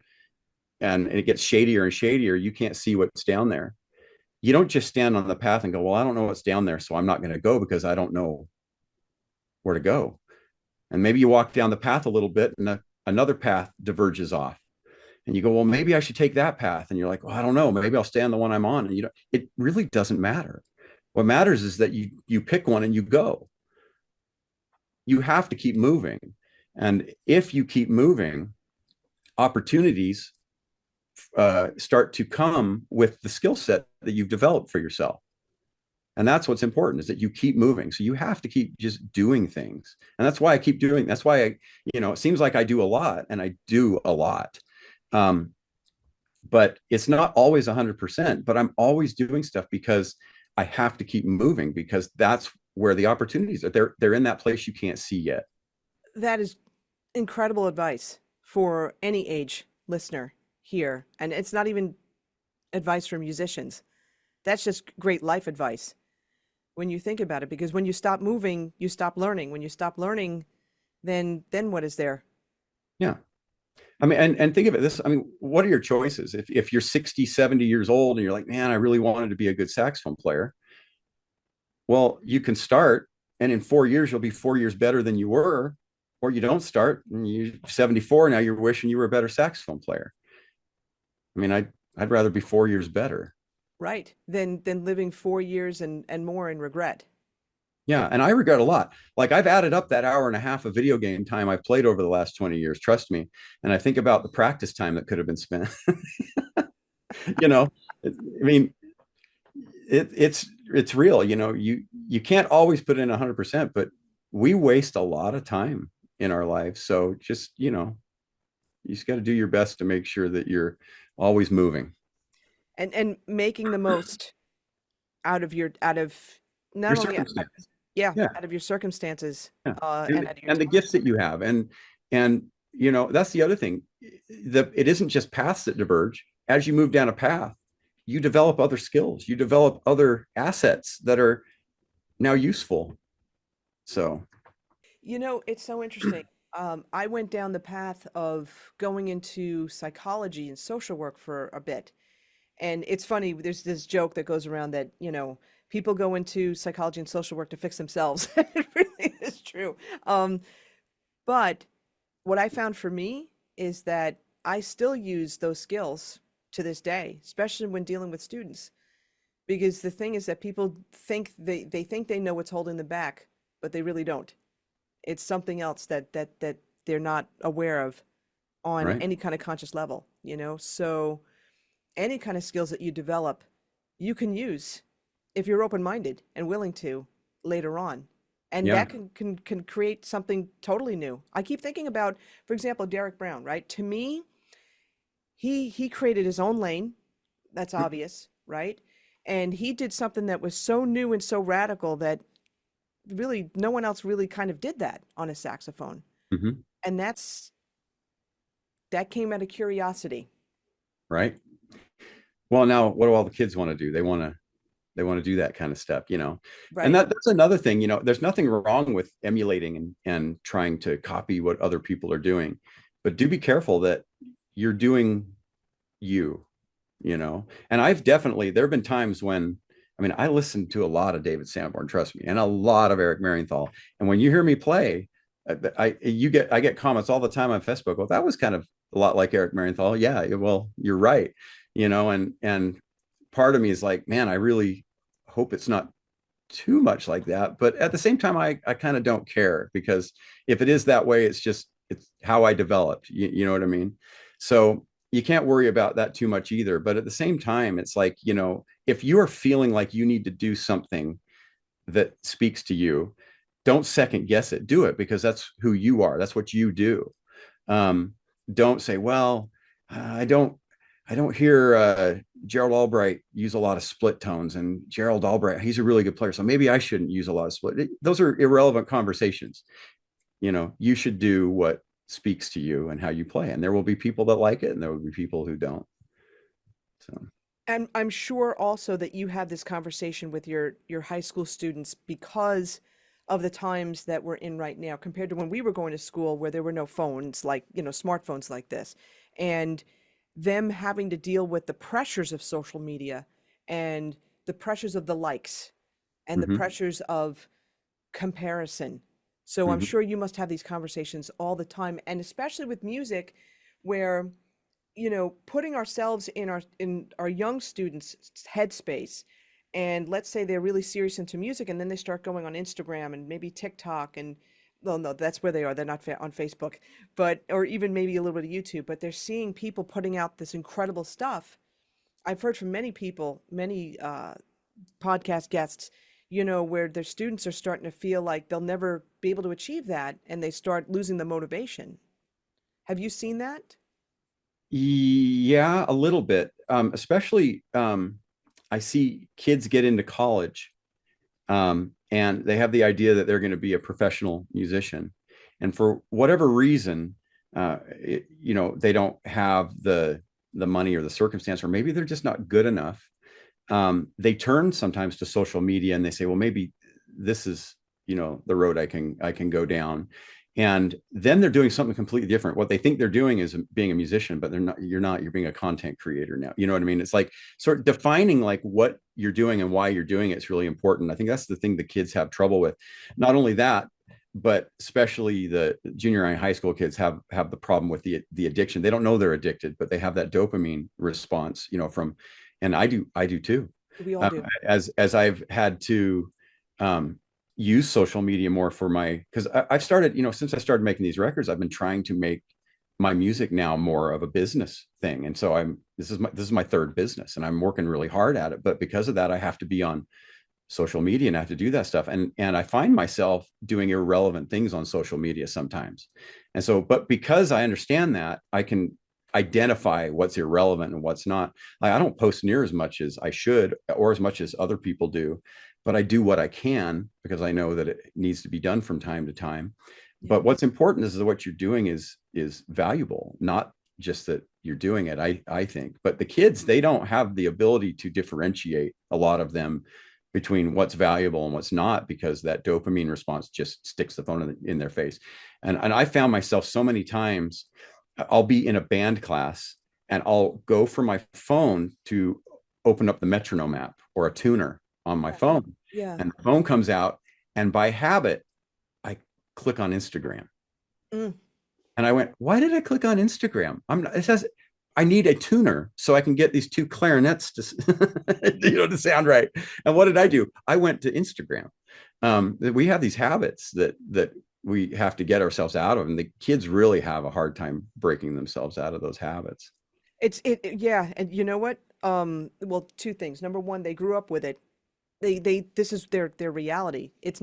and it gets shadier and shadier, you can't see what's down there. You don't just stand on the path and go, well, I don't know what's down there, so I'm not going to go because I don't know where to go. And maybe you walk down the path a little bit and another path diverges off. And you go, well, maybe I should take that path. And you're like, well, I don't know. Maybe I'll stay on the one I'm on. And it really doesn't matter. What matters is that you pick one and you go. You have to keep moving. And if you keep moving, opportunities start to come with the skill set that you've developed for yourself. And that's what's important, is that you keep moving. So you have to keep just doing things. And that's why I keep doing, that's why it seems like I do a lot, and I do a lot. But it's not always 100%, but I'm always doing stuff because I have to keep moving, because that's where the opportunities are. They're in that place you can't see yet.
That is incredible advice for any age listener here. And it's not even advice for musicians. That's just great life advice when you think about it, because when you stop moving, you stop learning. When you stop learning, then what is there?
Yeah. I mean, and think of it this, I mean, what are your choices? If you're 60, 70 years old and you're like, man, I really wanted to be a good saxophone player. Well, you can start, and in 4 years, you'll be 4 years better than you were, or you don't start and you're 74. Now you're wishing you were a better saxophone player. I mean, I'd rather be 4 years better.
Right. Than living 4 years and more in regret.
Yeah. And I regret a lot. Like I've added up that hour and a half of video game time I've played over the last 20 years, trust me. And I think about the practice time that could have been spent. you know, I mean, it's real. You can't always put in 100%, but we waste a lot of time in our lives. So just, you just got to do your best to make sure that you're always moving.
And making the most out of
Your
not only
circumstance.
yeah,
Yeah.
out of your circumstances,
Yeah.
and out of your
And the
time.
gifts that you have. And that's the other thing. It isn't just paths that diverge. As you move down a path, you develop other skills, you develop other assets that are now useful. So
It's so interesting. I went down the path of going into psychology and social work for a bit. And it's funny, there's this joke that goes around that, people go into psychology and social work to fix themselves. It really is true. But what I found for me is that I still use those skills to this day, especially when dealing with students. Because the thing is that people think they think they know what's holding them back, but they really don't. It's something else that they're not aware of on
right.
any kind of conscious level. So any kind of skills that you develop, you can use if you're open-minded and willing to later on. And
Yeah.
that can create something totally new. I keep thinking about, for example, Derek Brown, right? To me, he created his own lane. That's obvious, right? And he did something that was so new and so radical that really no one else really kind of did that on a saxophone.
Mm-hmm.
And that came out of curiosity.
Right. Well, now what do all the kids want to do? They want to do that kind of stuff, and
Right.
that's another thing. There's nothing wrong with emulating and trying to copy what other people are doing, but do be careful that you're doing and there have been times when, I mean, I listened to a lot of David Sanborn, trust me, and a lot of Eric Marienthal, and when you hear me play, I get comments all the time on Facebook, well, that was kind of a lot like Eric Marienthal. Yeah, well, you're right. And part of me is like, man, I really hope it's not too much like that. But at the same time, I kind of don't care, because if it is that way, it's how I developed. You know what I mean? So you can't worry about that too much either. But at the same time, it's like, if you are feeling like you need to do something that speaks to you, don't second guess it. Do it, because that's who you are. That's what you do. Don't say, well, I don't hear Gerald Albright use a lot of split tones, and Gerald Albright, he's a really good player, so maybe I shouldn't use a lot of split. Those are irrelevant conversations. You should do what speaks to you and how you play, and there will be people that like it, and there will be people who don't. So,
And I'm sure also that you have this conversation with your high school students because of the times that we're in right now compared to when we were going to school, where there were no phones like, smartphones like this. And them having to deal with the pressures of social media and the pressures of the likes and the
mm-hmm,
pressures of comparison. So I'm
mm-hmm,
sure you must have these conversations all the time, and especially with music, where putting ourselves in our young students' headspace, and let's say they're really serious into music, and then they start going on Instagram and maybe TikTok, and well, no, that's where they are. They're not on Facebook, but or even maybe a little bit of YouTube. But they're seeing people putting out this incredible stuff. I've heard from many people, many podcast guests, where their students are starting to feel like they'll never be able to achieve that, and they start losing the motivation. Have you seen that?
yeah, a little bit. Especially, I see kids get into college, and they have the idea that they're going to be a professional musician, and for whatever reason, they don't have the money or the circumstance, or maybe they're just not good enough. They turn sometimes to social media and they say, well, maybe this is, the road I can go down. And then they're doing something completely different. What they think they're doing is being a musician, but you're being a content creator now. You know what I mean? It's like sort of defining like what you're doing and why you're doing it is really important. I think that's the thing the kids have trouble with. Not only that, but especially the junior high, high school kids have the problem with the addiction. They don't know they're addicted, but they have that dopamine response, and I do too.
We all do.
As I've had to use social media more for because I've started, since I started making these records, I've been trying to make my music now more of a business thing. And so this is my third business and I'm working really hard at it. But because of that, I have to be on social media and I have to do that stuff. And I find myself doing irrelevant things on social media sometimes. And so, but because I understand that, I can identify what's irrelevant and what's not. Like I don't post near as much as I should or as much as other people do, but I do what I can because I know that it needs to be done from time to time. But what's important is that what you're doing is valuable, not just that you're doing it, I think. But the kids, they don't have the ability to differentiate, a lot of them, between what's valuable and what's not, because that dopamine response just sticks the phone in their face. And I found myself so many times, I'll be in a band class and I'll go for my phone to open up the metronome app or a tuner on my phone.
Yeah.
And the phone comes out and by habit, I click on Instagram. And I went, why did I click on Instagram? It says I need a tuner so I can get these two clarinets to, to sound right. And what did I do? I went to Instagram. We have these habits that we have to get ourselves out of, and the kids really have a hard time breaking themselves out of those habits.
Yeah. And you know what? Well, two things. Number one, they grew up with it. This is their reality. It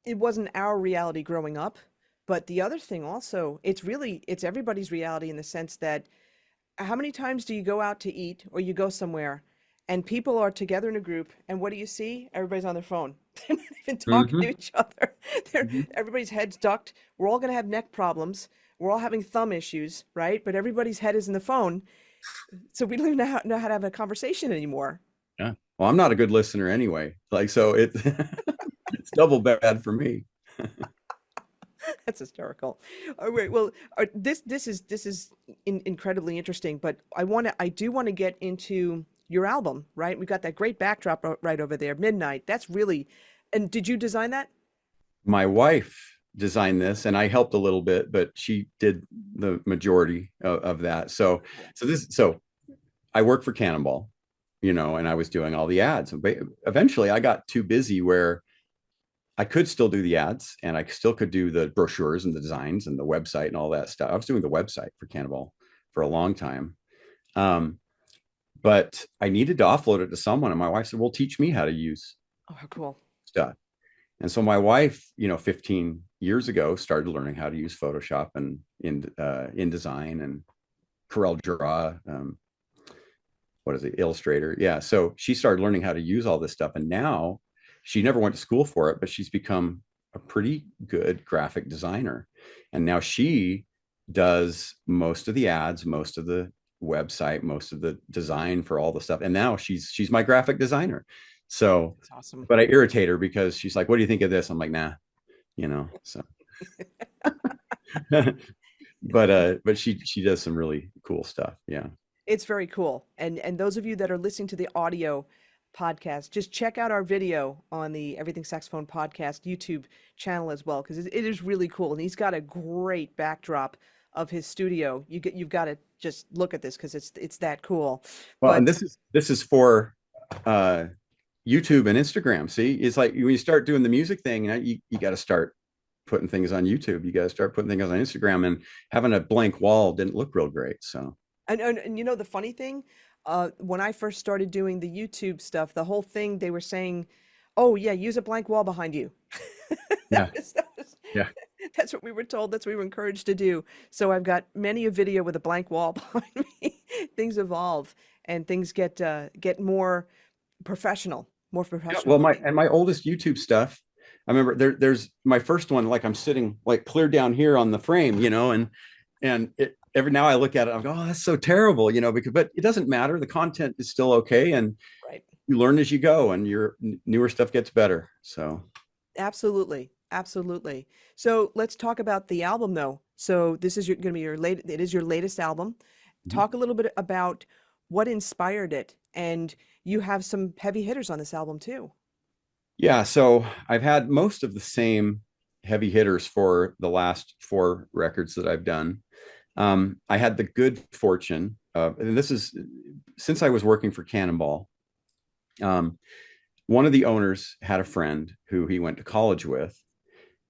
wasn't our reality growing up. But the other thing also, it's everybody's reality in the sense that how many times do you go out to eat or you go somewhere and people are together in a group and what do you see? Everybody's on their phone. They're not even talking to each other. Everybody's head's ducked. We're all going to have neck problems. We're all having thumb issues, right? But everybody's head is in the phone. So we don't even know how to have a conversation anymore.
Yeah. Well, I'm not a good listener anyway. So it's double bad for me.
That's hysterical. All right. Well, this is incredibly interesting, but I do want to get into your album, right? We've got that great backdrop right over there, Midnight. That's really, and did you design that?
My wife designed this and I helped a little bit, but she did the majority of that. So I worked for Cannonball, and I was doing all the ads. But eventually I got too busy where I could still do the ads and I still could do the brochures and the designs and the website and all that stuff. I was doing the website for Cannonball for a long time. But I needed to offload it to someone. And my wife said, well, teach me how to use
how cool
stuff. And so my wife, 15 years ago, started learning how to use Photoshop and InDesign and Corel Draw. Illustrator. Yeah. So she started learning how to use all this stuff. And now she never went to school for it, but she's become a pretty good graphic designer. And now she does most of the ads, most of the website, most of the design for all the stuff. And now she's my graphic designer. So
that's awesome.
But I irritate her because she's like, what do you think of this? I'm like, nah, so. But she does some really cool stuff. Yeah.
It's very cool. And those of you that are listening to the audio podcast, just check out our video on the Everything Saxophone Podcast YouTube channel as well, because it is really cool. And he's got a great backdrop of his studio. You've got to just look at this because it's that cool.
Well, and this is for YouTube and Instagram. See, it's like when you start doing the music thing, you got to start putting things on YouTube. You got to start putting things on Instagram, and having a blank wall didn't look real great. So,
and the funny thing, when I first started doing the YouTube stuff, the whole thing they were saying, "Oh yeah, use a blank wall behind you."
Yeah.
That's what we were told. That's what we were encouraged to do. So I've got many a video with a blank wall behind me. Things evolve and things get more professional. Yeah,
well, my oldest YouTube stuff, I remember there's my first one, like I'm sitting like clear down here on the frame, and every now I look at it, I'm going, oh, that's so terrible, because, but it doesn't matter. The content is still okay. And
Right.
you learn as you go, and your newer stuff gets better. So
Absolutely. Absolutely. So let's talk about the album though. So this is going to be it is your latest album. Talk a little bit about what inspired it. And you have some heavy hitters on this album too.
yeah, so I've had most of the same heavy hitters for the last four records that I've done. I had the good fortune, and this is since I was working for Cannonball. Um, One of the owners had a friend who he went to college with,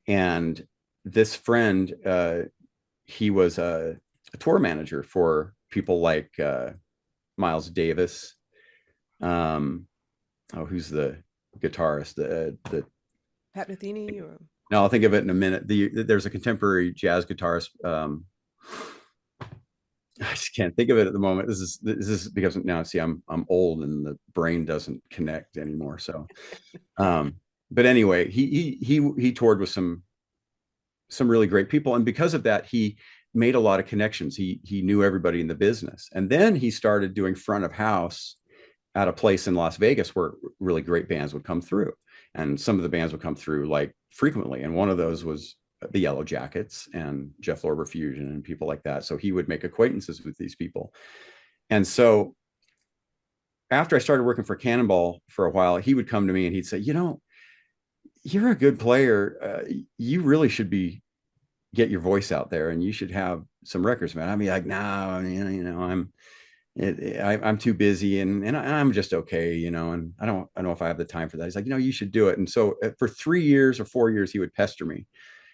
and this friend, he was a tour manager for people like Miles Davis. Who's the guitarist? The
Pat Metheny or
No, I'll think of it in a minute. There's a contemporary jazz guitarist. I just can't think of it at the moment. This is because now, see, I'm old and the brain doesn't connect anymore. So, but anyway, he toured with some really great people, and because of that, he made a lot of connections. He knew everybody in the business, and then he started doing front of house at a place in Las Vegas where really great bands would come through, and some of the bands would come through like frequently, and one of those was the Yellow Jackets and Jeff Lorber Fusion and people like that. So he would make acquaintances with these people, and so after I started working for Cannonball for a while, he would come to me and he'd say, you're a good player. You really should get your voice out there, and you should have some records, man. I'd be like, no, I'm too busy, and I'm just okay, and I don't know if I have the time for that. He's like, you should do it. And so for 3 years or 4 years, he would pester me.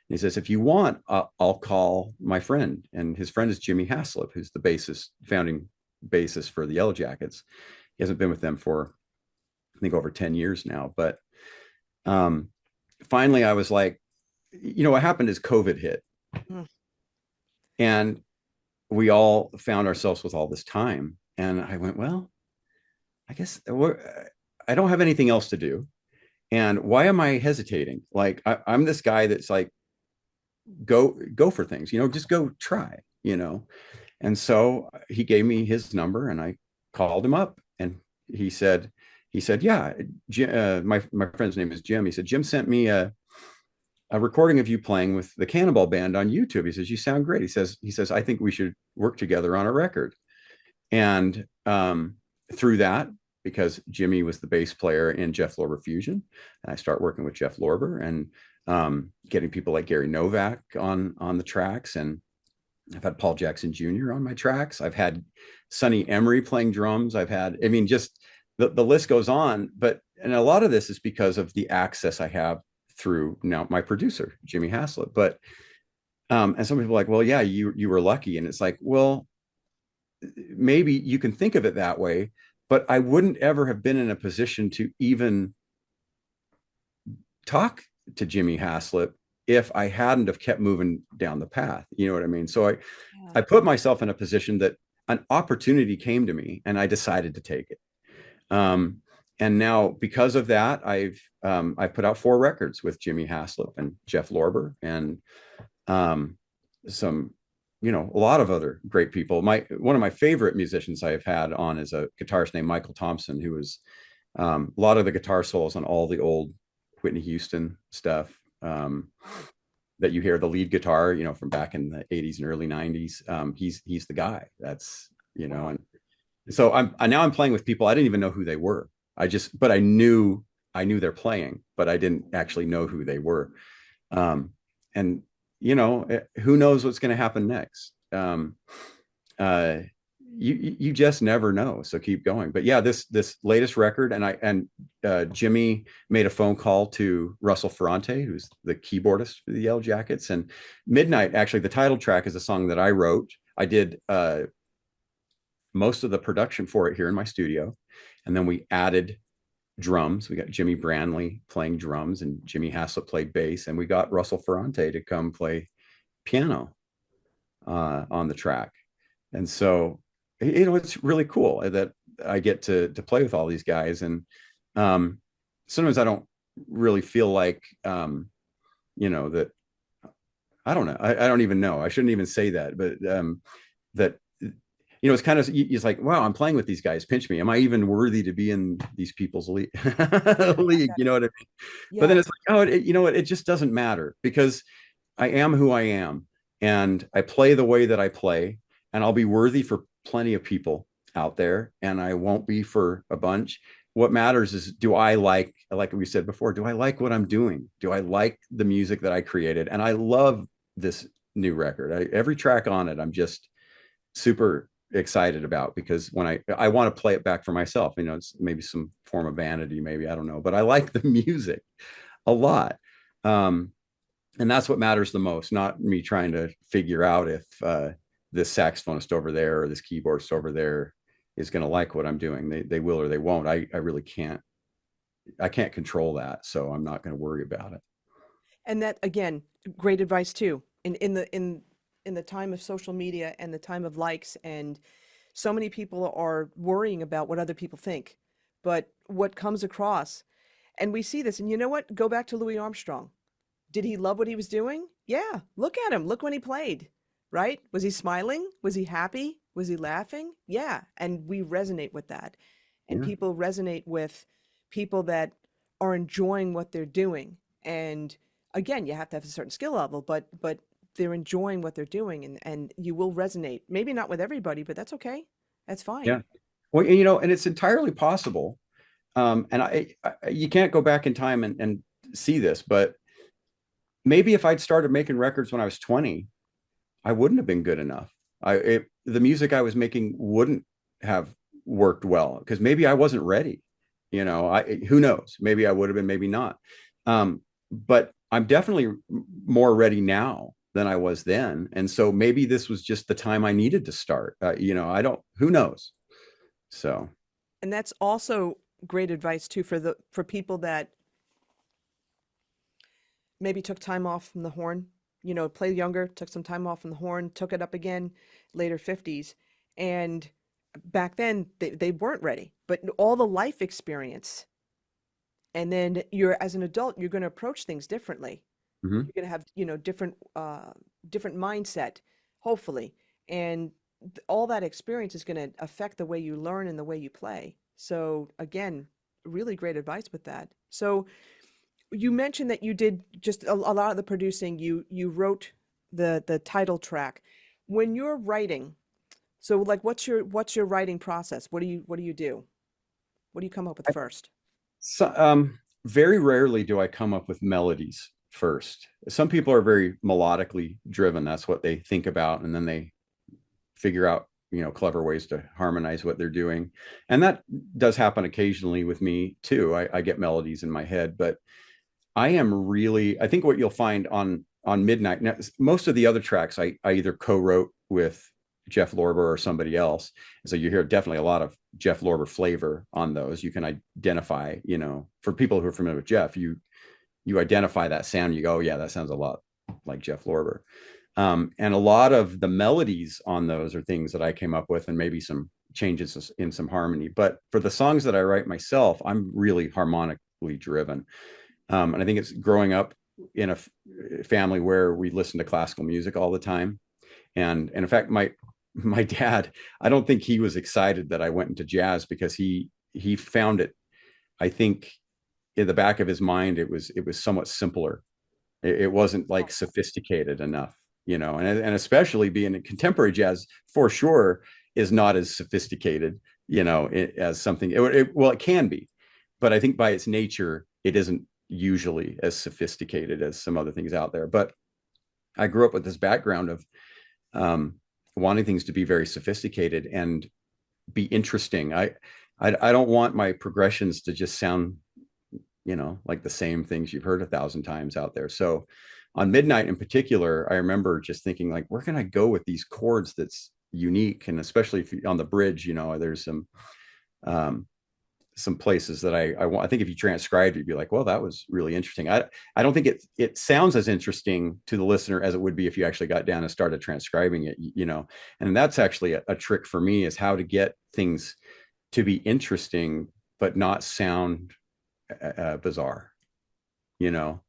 And he says, if you want, I'll call my friend, and his friend is Jimmy Haslip, who's the founding bassist for the Yellow Jackets. He hasn't been with them for, I think, over 10 years now, but finally I was like, what happened is COVID hit. And we all found ourselves with all this time. And I went, well, I guess I don't have anything else to do. And why am I hesitating? Like, I'm this guy that's like, go for things, just go try, And so he gave me his number, and I called him up, and he said, yeah, my friend's name is Jim. He said, Jim sent me a recording of you playing with the Cannonball Band on YouTube. He says, you sound great. He says, I think we should work together on a record. And through that, because Jimmy was the bass player in Jeff Lorber Fusion, and I start working with Jeff Lorber and getting people like Gary Novak on the tracks. And I've had Paul Jackson Jr. on my tracks. I've had Sonny Emery playing drums. Just the list goes on. And a lot of this is because of the access I have through now my producer, Jimmy Haslip. But and some people are like, well, yeah, you were lucky. And it's like, well, maybe you can think of it that way, but I wouldn't ever have been in a position to even talk to Jimmy Haslip if I hadn't have kept moving down the path. You know what I mean? So I put myself in a position that an opportunity came to me, and I decided to take it. And now, because of that, I've put out 4 records with Jimmy Haslip and Jeff Lorber, and some, a lot of other great people. One of my favorite musicians I've had on is a guitarist named Michael Thompson, who was a lot of the guitar solos on all the old Whitney Houston stuff that you hear, the lead guitar, from back in the 80s and early 90s. He's the guy. That's, and so I'm playing with people I didn't even know who they were. But I knew they're playing, but I didn't actually know who they were. And who knows what's going to happen next? You just never know. So keep going. But yeah, this latest record, and Jimmy made a phone call to Russell Ferrante, who's the keyboardist for the Yellow Jackets. And Midnight, actually, the title track is a song that I wrote. I did most of the production for it here in my studio. And then we added drums. We got Jimmy Branley playing drums, and Jimmy Haslip played bass. And we got Russell Ferrante to come play piano on the track. And so, it's really cool that I get to play with all these guys. And sometimes I don't really feel like, that, I don't know. I don't even know. I shouldn't even say that. But that, it's kind of, it's like, wow, I'm playing with these guys. Pinch me. Am I even worthy to be in these people's league? league? You know what I mean? But then
Yeah.
it's like, oh, you know what? It just doesn't matter because I am who I am and I play the way that I play, and I'll be worthy for plenty of people out there and I won't be for a bunch. What matters is, do I like we said before, do I like what I'm doing? Do I like the music that I created? And I love this new record. Every track on it, I'm just super excited about, because when I want to play it back for myself, it's maybe some form of vanity, maybe, I don't know, but I like the music a lot. Um, and that's what matters the most, not me trying to figure out if this saxophonist over there or this keyboardist over there is going to like what I'm doing. They will or they won't. I really can't. I can't control that, so I'm not going to worry about it.
And that again, great advice too. In the time of social media and the time of likes, and so many people are worrying about what other people think. But what comes across, and we see this, and you know what? Go back to Louis Armstrong. Did he love what he was doing? Yeah. Look at him. Look when he played, right? Was he smiling? Was he happy? Was he laughing? Yeah. And we resonate with that. And
Yeah,
people resonate with people that are enjoying what they're doing. And again, you have to have a certain skill level, but they're enjoying what they're doing, and you will resonate. Maybe not with everybody, but that's okay. That's fine.
yeah. Well, and it's entirely possible. And you can't go back in time and see this, but maybe if I'd started making records when I was 20, I wouldn't have been good enough. The music I was making wouldn't have worked well because maybe I wasn't ready. Who knows? Maybe I would have been, maybe not. But I'm definitely more ready now than I was then. And so maybe this was just the time I needed to start. I don't, who knows? So,
And that's also great advice too for people that maybe took time off from the horn, played younger, took some time off from the horn, took it up again, later 50s. And back then they weren't ready, but all the life experience. And then as an adult, you're going to approach things differently.
mhm.
You're going to have, different mindset, hopefully. And all that experience is going to affect the way you learn and the way you play. So again, really great advice with that. So you mentioned that you did just a lot of the producing. You wrote the title track. When you're writing, so like what's your writing process? What do you do? What do you come up with first?
So, very rarely do I come up with melodies first. Some people are very melodically driven. That's what they think about, and then they figure out, clever ways to harmonize what they're doing. And that does happen occasionally with me too. I get melodies in my head, but I think what you'll find on Midnight, now, most of the other tracks I either co-wrote with Jeff Lorber or somebody else. So you hear definitely a lot of Jeff Lorber flavor on those. You can identify, for people who are familiar with Jeff, you identify that sound. You go, oh, yeah, that sounds a lot like Jeff Lorber. And a lot of the melodies on those are things that I came up with, and maybe some changes in some harmony. But for the songs that I write myself, I'm really harmonically driven. And I think it's growing up in a family where we listen to classical music all the time. And in fact, my dad, I don't think he was excited that I went into jazz, because he found it, I think, in the back of his mind, it was somewhat simpler. It wasn't like sophisticated enough, and especially being in contemporary jazz, for sure, is not as sophisticated, as something. Well, it can be, but I think by its nature, it isn't usually as sophisticated as some other things out there. But I grew up with this background of wanting things to be very sophisticated and be interesting. I don't want my progressions to just sound, like the same things you've heard 1,000 times out there. So on Midnight in particular, I remember just thinking, like, where can I go with these chords that's unique? And especially if on the bridge, there's some places that I think if you transcribed it, you'd be like, well, that was really interesting. I don't think it sounds as interesting to the listener as it would be if you actually got down and started transcribing it, and that's actually a trick for me, is how to get things to be interesting, but not sound bizarre, you know.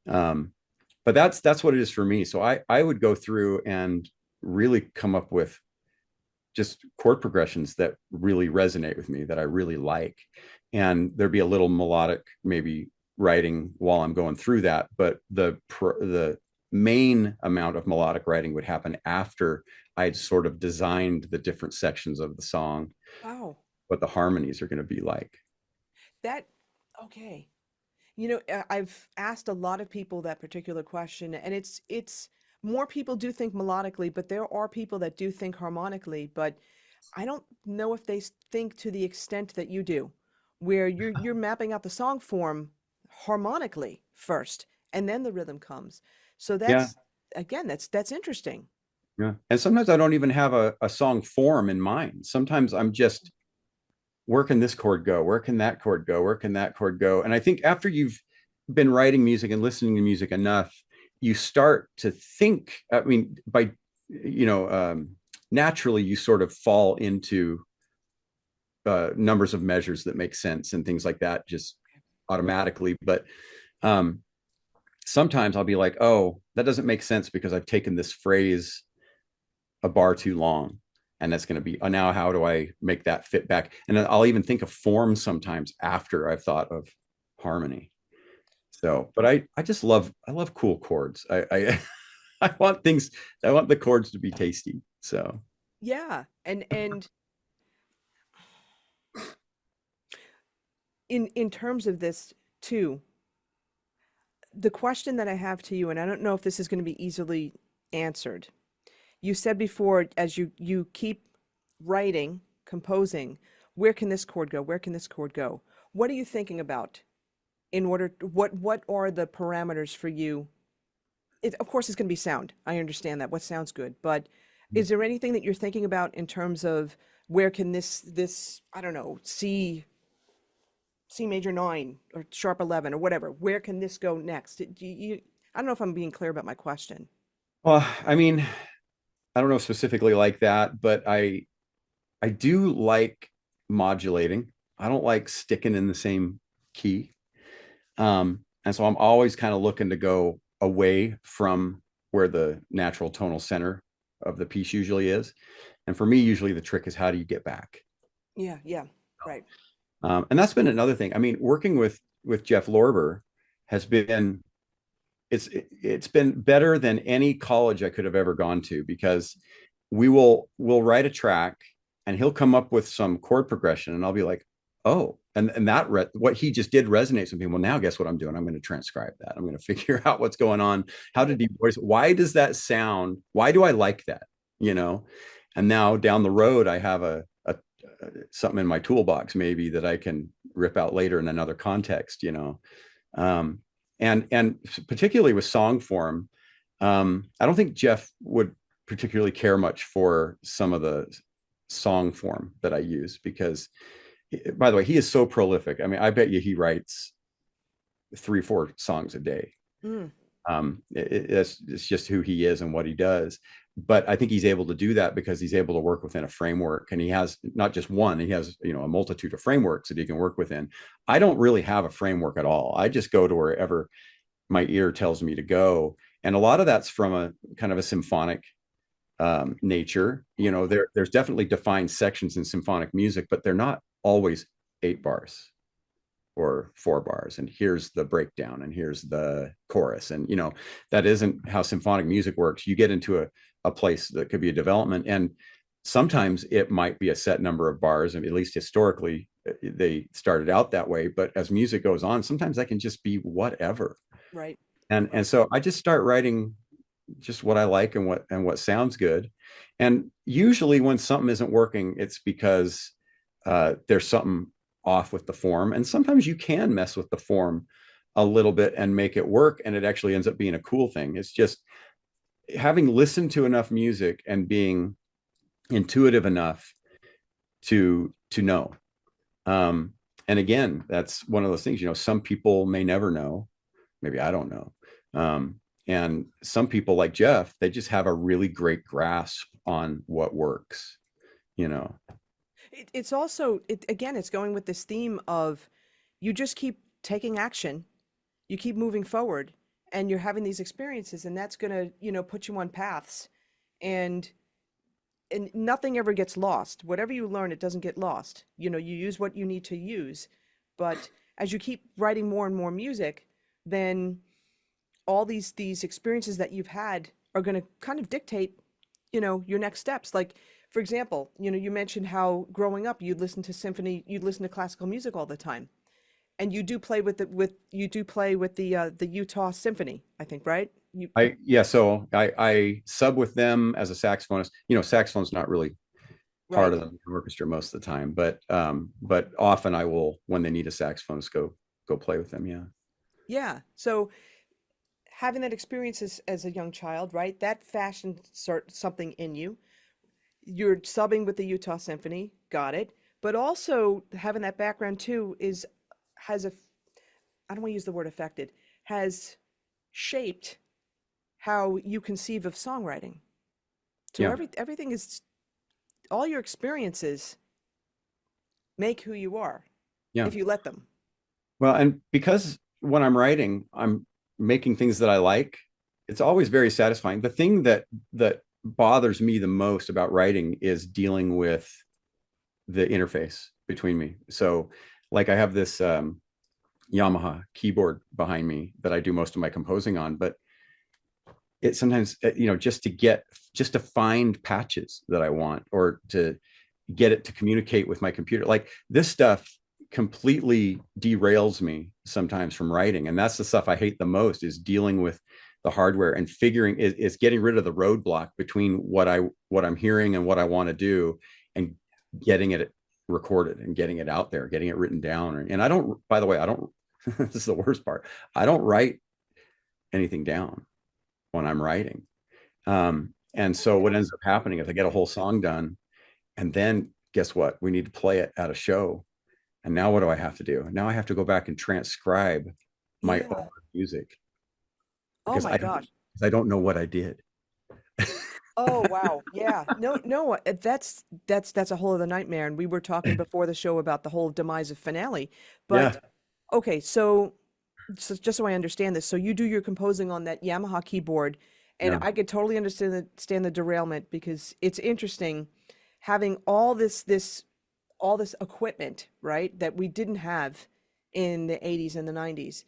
But that's what it is for me. So I would go through and really come up with just chord progressions that really resonate with me, that I really like. And there'd be a little melodic, maybe writing while I'm going through that. But the main amount of melodic writing would happen after I'd sort of designed the different sections of the song,
Wow.
what the harmonies are going to be like.
That, okay. I've asked a lot of people that particular question, and it's more people do think melodically, but there are people that do think harmonically, but I don't know if they think to the extent that you do, where you're mapping out the song form harmonically first, and then the rhythm comes. So
Yeah.
that's again, that's interesting.
Yeah. And sometimes I don't even have a song form in mind. Sometimes I'm just, where can this chord go? Where can that chord go? Where can that chord go? And I think after you've been writing music and listening to music enough, you start to think, I mean, by, you know, naturally you sort of fall into numbers of measures that make sense and things like that just automatically. But um, sometimes I'll be like, oh, that doesn't make sense because I've taken this phrase a bar too long. And that's going to be, now how do I make that fit back? And I'll even think of form sometimes after I've thought of harmony. So, but I just I love cool chords. I want things, I want the chords to be tasty. So,
Yeah, and in terms of this too, the question that I have to you, and I don't know if this is going to be easily answered. You said before, as you keep writing, composing, where can this chord go? Where can this chord go? What are you thinking about in order what are the parameters for you? Of course it's going to be sound. I understand that. What sounds good, but is there anything that you're thinking about in terms of where can this I don't know, C major 9 or sharp 11 or whatever, where can this go next? I don't know if I'm being clear about my question.
well, I mean, I don't know specifically like that, but I do like modulating. I don't like sticking in the same key. And so I'm always kind of looking to go away from where the natural tonal center of the piece usually is. And for me, usually the trick is how do you get back?
Yeah, yeah, right.
And that's been another thing. I mean, working with Jeff Lorber has been, it's been better than any college I could have ever gone to, because we'll write a track and he'll come up with some chord progression and I'll be like, oh, and that what he just did resonates with me. Well, now guess what I'm doing? I'm going to transcribe that. I'm going to figure out what's going on. How did he voice? Why does that sound? Why do I like that? You know? And now down the road, I have a something in my toolbox maybe that I can rip out later in another context, you know? Um, and particularly with song form, I don't think Jeff would particularly care much for some of the song form that I use because, by the way, he is so prolific. I mean, I bet you he writes 3, 4 songs a day.
Mm,
It's just who he is and what he does. But I think he's able to do that because he's able to work within a framework, and he has not just one, he has, you know, a multitude of frameworks that he can work within. I don't really have a framework at all. I just go to wherever my ear tells me to go. And a lot of that's from a kind of a symphonic nature. You know, there's definitely defined sections in symphonic music, but they're not always 8 bars or 4 bars. And here's the breakdown and here's the chorus. And, you know, that isn't how symphonic music works. You get into a place that could be a development. And sometimes it might be a set number of bars. And at least historically, they started out that way. But as music goes on, sometimes that can just be whatever.
right,
And
right.
so I just start writing just what I like and what sounds good. And usually when something isn't working, it's because there's something off with the form. And sometimes you can mess with the form a little bit and make it work, and it actually ends up being a cool thing. It's just having listened to enough music and being intuitive enough to know. Um, and again, that's one of those things, you know, some people may never know. Maybe I don't know. And some people like Jeff, they just have a really great grasp on what works, you know.
It's also again, it's going with this theme of you just keep taking action, you keep moving forward, and you're having these experiences, and that's gonna, put you on paths. And and nothing ever gets lost. Whatever you learn, it doesn't get lost. You know, you use what you need to use. But as you keep writing more and more music, then all these experiences that you've had are going to kind of dictate, you know, your next steps. Like, for example, you know, you mentioned how growing up you'd listen to classical music all the time, and you do play with the Utah Symphony, I think, right? You
So I sub with them as a saxophonist. You know, saxophone's not really part
right?
of the orchestra most of the time, but often I will, when they need a saxophonist, go play with them. Yeah.
Yeah. So having that experience as a young child, right? That fashioned something in you. You're subbing with the Utah Symphony, got it. But also having that background too has a I don't want to use the word affected, has shaped how you conceive of songwriting. So
Yeah.
everything is all your experiences make who you are
Yeah.
if you let them.
Well, and because when I'm writing, I'm making things that I like, it's always very satisfying. The thing that bothers me the most about writing is dealing with the interface between me. So, like, I have this Yamaha keyboard behind me that I do most of my composing on, but it sometimes, you know, just to find patches that I want, or to get it to communicate with my computer, like this stuff completely derails me sometimes from writing. And that's the stuff I hate the most, is dealing with the hardware and figuring is getting rid of the roadblock between what I'm hearing and what I want to do, and getting it recorded and getting it out there, getting it written down. And I don't, by the way, I don't, this is the worst part. I don't write anything down when I'm writing. And so what ends up happening is I get a whole song done, and then guess what? We need to play it at a show. And now what do I have to do? Now I have to go back and transcribe my own
Yeah.
music,
Oh
because
my gosh.
I don't know what I did.
Oh wow. Yeah. No, no, that's a whole other nightmare. And we were talking before the show about the whole demise of Finale.
Yeah.
But okay, so just so I understand this, so you do your composing on that Yamaha keyboard, and
Yeah.
I could totally understand the derailment, because it's interesting having all this equipment, right, that we didn't have in the 80s and the 90s.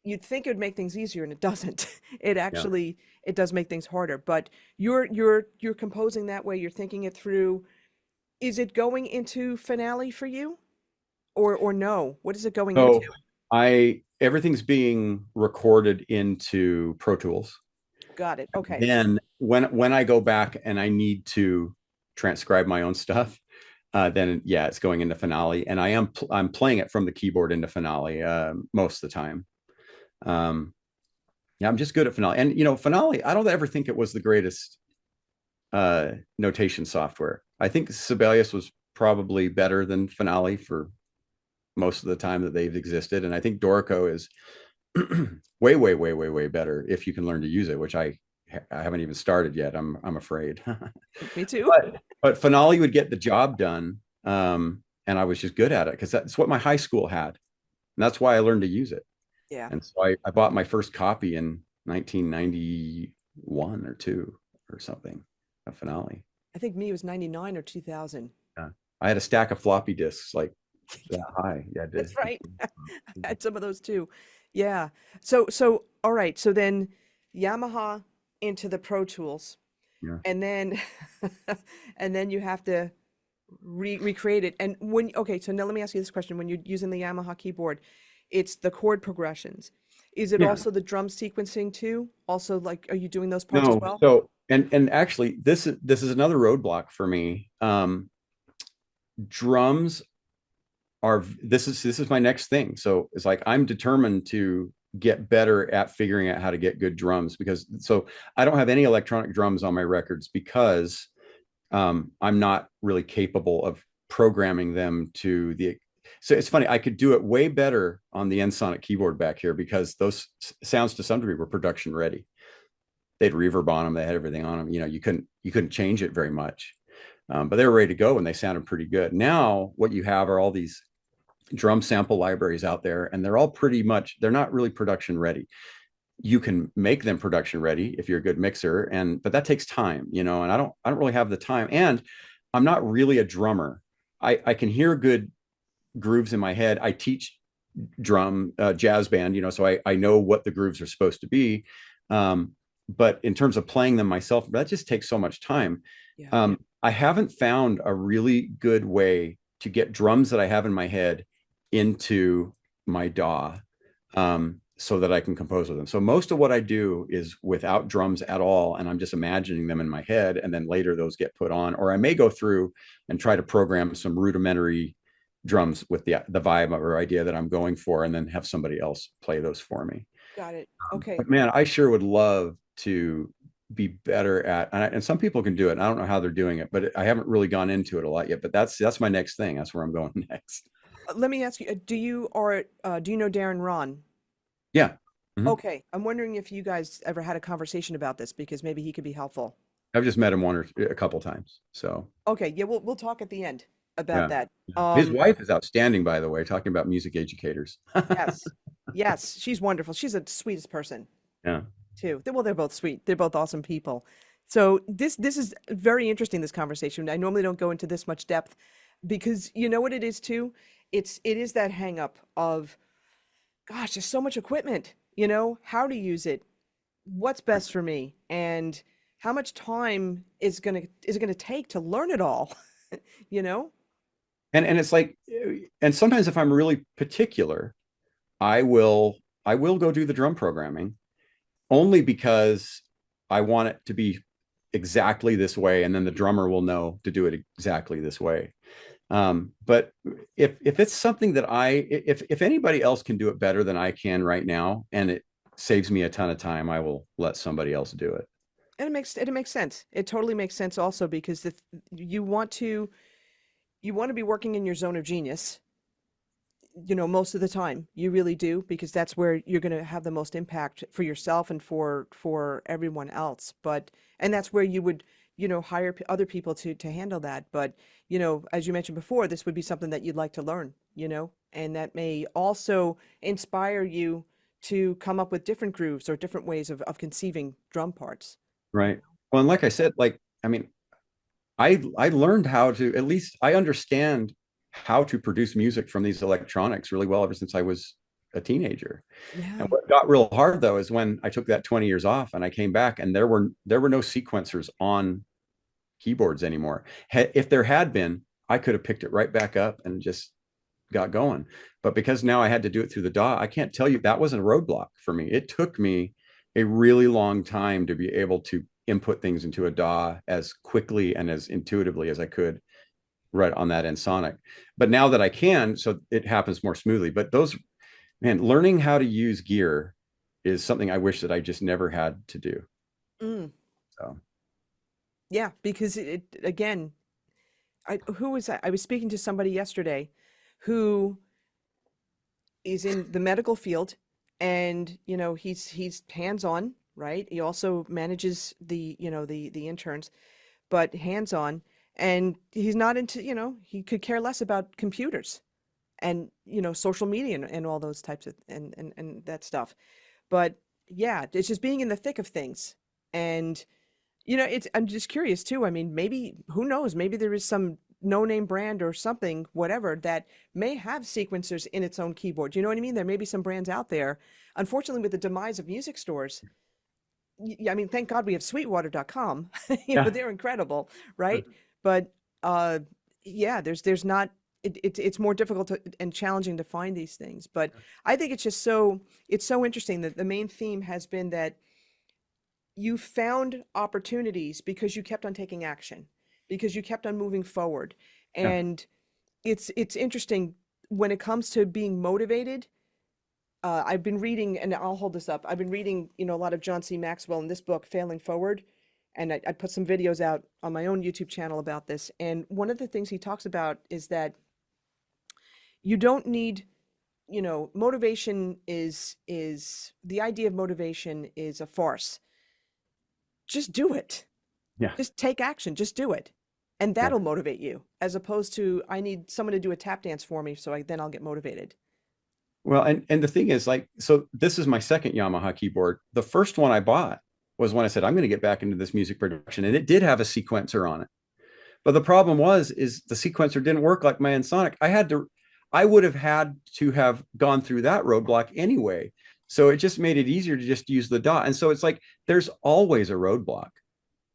You'd think it would make things easier, and it doesn't. It
Yeah.
actually it does make things harder. But you're composing that way, you're thinking it through. Is it going into Finale for you? Or no? What is it going into?
So everything's being recorded into Pro Tools.
Got it. Okay.
Then when I go back and I need to transcribe my own stuff, then yeah, it's going into Finale, and I'm playing it from the keyboard into Finale most of the time. Yeah, I'm just good at Finale, and you know, Finale, I don't ever think it was the greatest notation software. I think Sibelius was probably better than Finale for most of the time that they've existed, and I think Dorico is way better if you can learn to use it, which I haven't even started yet. I'm afraid.
Me too.
But Finale would get the job done, and I was just good at it because that's what my high school had, and that's why I learned to use it.
Yeah.
And so I bought my first copy in 1991 or two or something, a Finale.
I think me was 99 or 2000.
Yeah. I had a stack of floppy disks like that high. Yeah, I did.
That's right. I had some of those too. Yeah. So all right. So then Yamaha into the Pro Tools,
Yeah.
and then and then you have to recreate it. And okay, so now let me ask you this question. When you're using the Yamaha keyboard, it's the chord progressions. Is it
Yeah.
also the drum sequencing too? Also, like, are you doing those parts as
No.
well?
So and actually this is another roadblock for me. Drums are this is my next thing. So it's like I'm determined to get better at figuring out how to get good drums, because so I don't have any electronic drums on my records because I'm not really capable of programming them to the. So it's funny, I could do it way better on the Ensoniq keyboard back here because those sounds to some degree were production ready. They'd reverb on them, they had everything on them. You know, you couldn't change it very much, but they were ready to go and they sounded pretty good. Now what you have are all these drum sample libraries out there, and they're all pretty much, they're not really production ready. you can make them production ready if you're a good mixer, but that takes time, and I don't really have the time, and I'm not really a drummer. I can hear good grooves in my head. I teach drum jazz band, so I know what the grooves are supposed to be. But in terms of playing them myself, that just takes so much time.
Yeah.
I haven't found a really good way to get drums that I have in my head into my DAW, so that I can compose with them. So most of what I do is without drums at all, and I'm just imagining them in my head, and then later those get put on, or I may go through and try to program some rudimentary drums with the vibe or idea that I'm going for, and then have somebody else play those for me.
Got it. Okay.
But man, I sure would love to be better at, and some people can do it. And I don't know how they're doing it, but I haven't really gone into it a lot yet. But that's my next thing. That's where I'm going next.
Let me ask you, do you know Darren Ron?
Yeah. Mhm.
Okay. I'm wondering if you guys ever had a conversation about this because maybe he could be helpful.
I've just met him one or a couple times. So
Okay. Yeah, we'll talk at the end about
yeah.
that.
His wife is outstanding, by the way, talking about music educators.
Yes. Yes, she's wonderful. She's the sweetest person
Yeah.
too. Well, they're both sweet. They're both awesome people. So this is very interesting, this conversation. I normally don't go into this much depth because you know what it is too? It is that hang up of, gosh, there's so much equipment, how to use it, what's best for me, and how much time is it gonna take to learn it all, you know?
And it's like, and sometimes if I'm really particular, I will go do the drum programming only because I want it to be exactly this way, and then the drummer will know to do it exactly this way. But if it's something that if anybody else can do it better than I can right now, and it saves me a ton of time, I will let somebody else do it.
And it makes sense. It totally makes sense also because you want to be working in your zone of genius, most of the time. You really do, because that's where you're going to have the most impact for yourself and for everyone else. And that's where you would, hire other people to handle that. But, as you mentioned before, this would be something that you'd like to learn, and that may also inspire you to come up with different grooves or different ways of conceiving drum parts.
Right. Well, and like I said, I mean, I learned how to, at least I understand how to produce music from these electronics really well ever since I was a teenager. And
Yeah.
what got real hard though is when I took that 20 years off and I came back, and there were no sequencers on keyboards anymore. If there had been, I could have picked it right back up and just got going. But because now I had to do it through the DAW, I can't tell you, that wasn't a roadblock for me. It took me a really long time to be able to input things into a DAW as quickly and as intuitively as I could right on that Ensoniq. But now that I can, so it happens more smoothly. But learning how to use gear is something I wish that I just never had to do.
Mm.
So
Yeah, because it again, who was I was speaking to somebody yesterday who is in the medical field, and he's hands-on, right? He also manages the interns, but hands-on, and he's not into, he could care less about computers and social media and all those types of and that stuff. But yeah, it's just being in the thick of things. And I'm just curious too. I mean, maybe, who knows, maybe there is some no-name brand or something, whatever, that may have sequencers in its own keyboard. You know what I mean? There may be some brands out there. Unfortunately, with the demise of music stores, I mean, thank God we have sweetwater.com.
yeah.
They're incredible, right? But yeah, there's not, it's more difficult and challenging to find these things. But I think it's so interesting that the main theme has been that you found opportunities because you kept on taking action, because you kept on moving forward.
Yeah.
And it's interesting when it comes to being motivated. I've been reading, and I'll hold this up. I've been reading, a lot of John C. Maxwell in this book, Failing Forward. And I put some videos out on my own YouTube channel about this. And one of the things he talks about is that you don't need, motivation is the idea of motivation is a farce. Just do it.
Yeah.
Just take action. Just do it. And
Yeah.
that'll motivate you, as opposed to, I need someone to do a tap dance for me, so then I'll get motivated.
Well, and the thing is, like, so this is my second Yamaha keyboard. The first one I bought was when I said I'm going to get back into this music production, and it did have a sequencer on it. But the problem is the sequencer didn't work like my Ensoniq. I would have had to have gone through that roadblock anyway. So it just made it easier to just use the dot. And so it's like there's always a roadblock.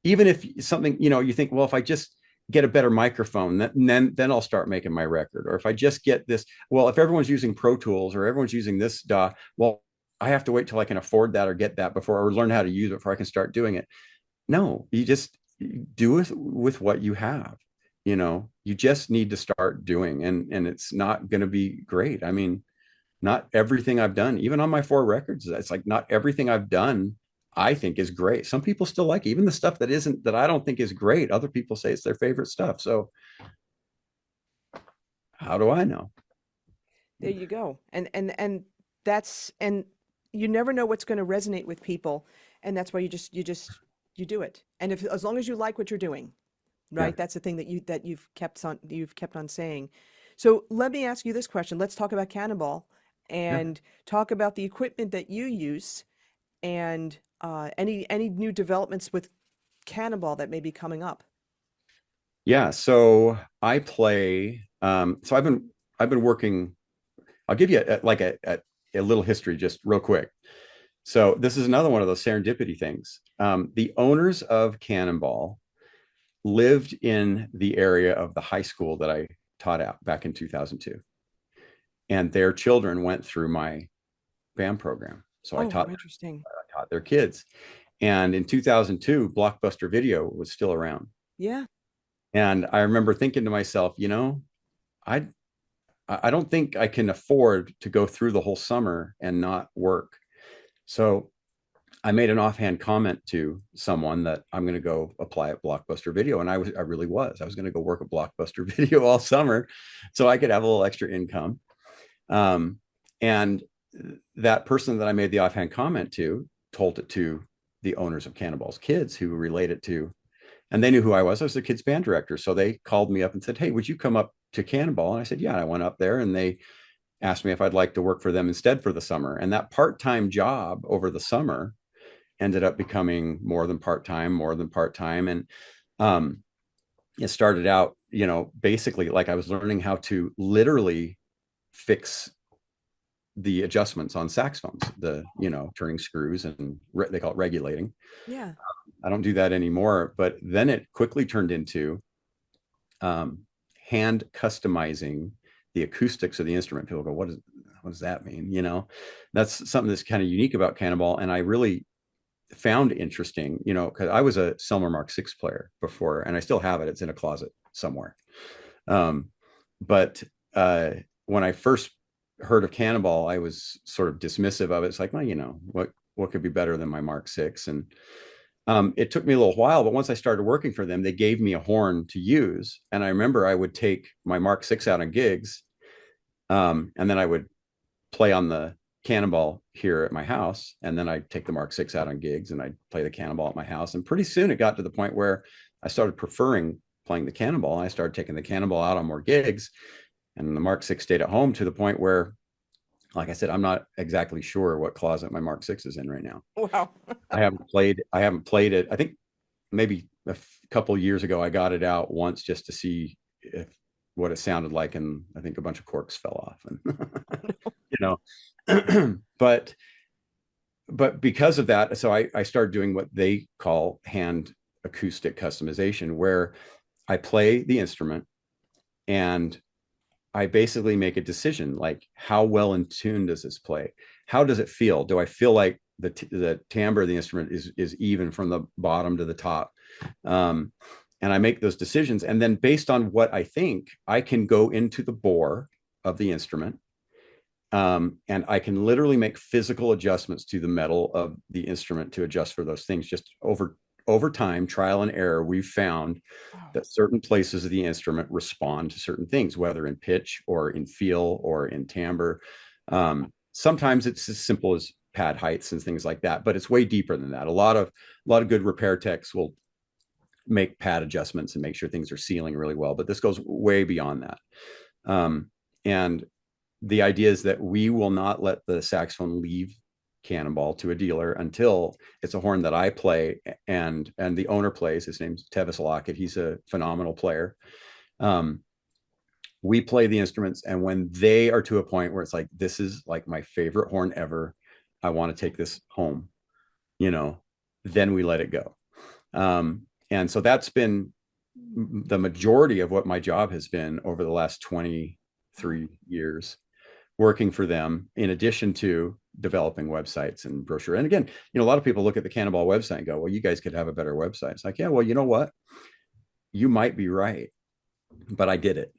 Even if something, you think, well, if I just get a better microphone, then I'll start making my record. Or if I just get this, well, if everyone's using Pro Tools or everyone's using this DAW, well, I have to wait till I can afford that or get that before I learn how to use it before I can start doing it. No, you just do it with what you have. You just need to start doing, and it's not going to be great. I mean, not everything I've done, even on my 4 records, it's like not everything I've done I think is great. Some people still like it. Even the stuff that I don't think is great, other people say it's their favorite stuff. So how do I know?
There you go. And you never know what's going to resonate with people, and that's why you do it. And if as long as you like what you're doing,
Yeah.
right? That's the thing that you've kept on saying. So let me ask you this question. Let's talk about Cannonball
Yeah.
and talk about the equipment that you use and any new developments with Cannonball that may be coming up.
Yeah. So I play, so I've been working, I'll give you a little history just real quick. So this is another one of those serendipity things. The owners of Cannonball lived in the area of the high school that I taught at back in 2002. And their children went through my band program. So
Oh, how interesting.
I taught their kids. And in 2002, Blockbuster Video was still around.
Yeah.
And I remember thinking to myself, I I don't think I can afford to go through the whole summer and not work. So I made an offhand comment to someone that I'm going to go apply at Blockbuster Video. And I really was. I was going to go work at Blockbuster Video all summer so I could have a little extra income. And that person that I made the offhand comment to told it to the owners of Cannonball's kids who related to, and they knew who I was. I was the kids band director. So they called me up and said, "Hey, would you come up to Cannonball?" And I said, "Yeah." And I went up there and they asked me if I'd like to work for them instead for the summer. And that part-time job over the summer ended up becoming more than part-time. And it started out, basically like I was learning how to literally fix the adjustments on saxophones, turning screws, and they call it regulating.
Yeah.
I don't do that anymore, but then it quickly turned into hand customizing the acoustics of the instrument. People go, what does that mean? That's something that's kind of unique about Cannonball. And I really found interesting, because I was a Selmer Mark 6 player before, and I still have it. It's in a closet somewhere. But when I first heard of Cannonball, I was sort of dismissive of it. It's like, well, what could be better than my Mark 6? And it took me a little while, but once I started working for them, they gave me a horn to use. And I remember I would take my Mark 6 out on gigs, and then I would play on the Cannonball here at my house. And then I'd take the Mark 6 out on gigs and I'd play the Cannonball at my house. And pretty soon it got to the point where I started preferring playing the Cannonball. And I started taking the Cannonball out on more gigs. And the Mark 6 stayed at home to the point where, like I said, I'm not exactly sure what closet my Mark 6 is in right now.
Wow.
I haven't played it. I think maybe a couple years ago, I got it out once just to see what it sounded like. And I think a bunch of corks fell off. And, but because of that, so I started doing what they call hand acoustic customization, where I play the instrument and I basically make a decision, like how well in tune does this play? How does it feel? Do I feel like the timbre of the instrument is even from the bottom to the top? And I make those decisions. And then based on what I think, I can go into the bore of the instrument. And I can literally make physical adjustments to the metal of the instrument to adjust for those things. Just over time, trial and error, we've found that certain places of the instrument respond to certain things, whether in pitch or in feel or in timbre. Sometimes it's as simple as pad heights and things like that, but it's way deeper than that. A lot of good repair techs will make pad adjustments and make sure things are sealing really well, but this goes way beyond that. And the idea is that we will not let the saxophone leave Cannonball to a dealer until it's a horn that I play and the owner plays. His name's Tevis Lockett. He's a phenomenal player. We play the instruments, and when they are to a point where it's like, this is like my favorite horn ever, I want to take this home, then we let it go. And so that's been the majority of what my job has been over the last 23 years, working for them, in addition to developing websites and brochure. And again, a lot of people look at the Cannonball website and go, well, you guys could have a better website. It's like, yeah, well, you know what? You might be right, but I did it.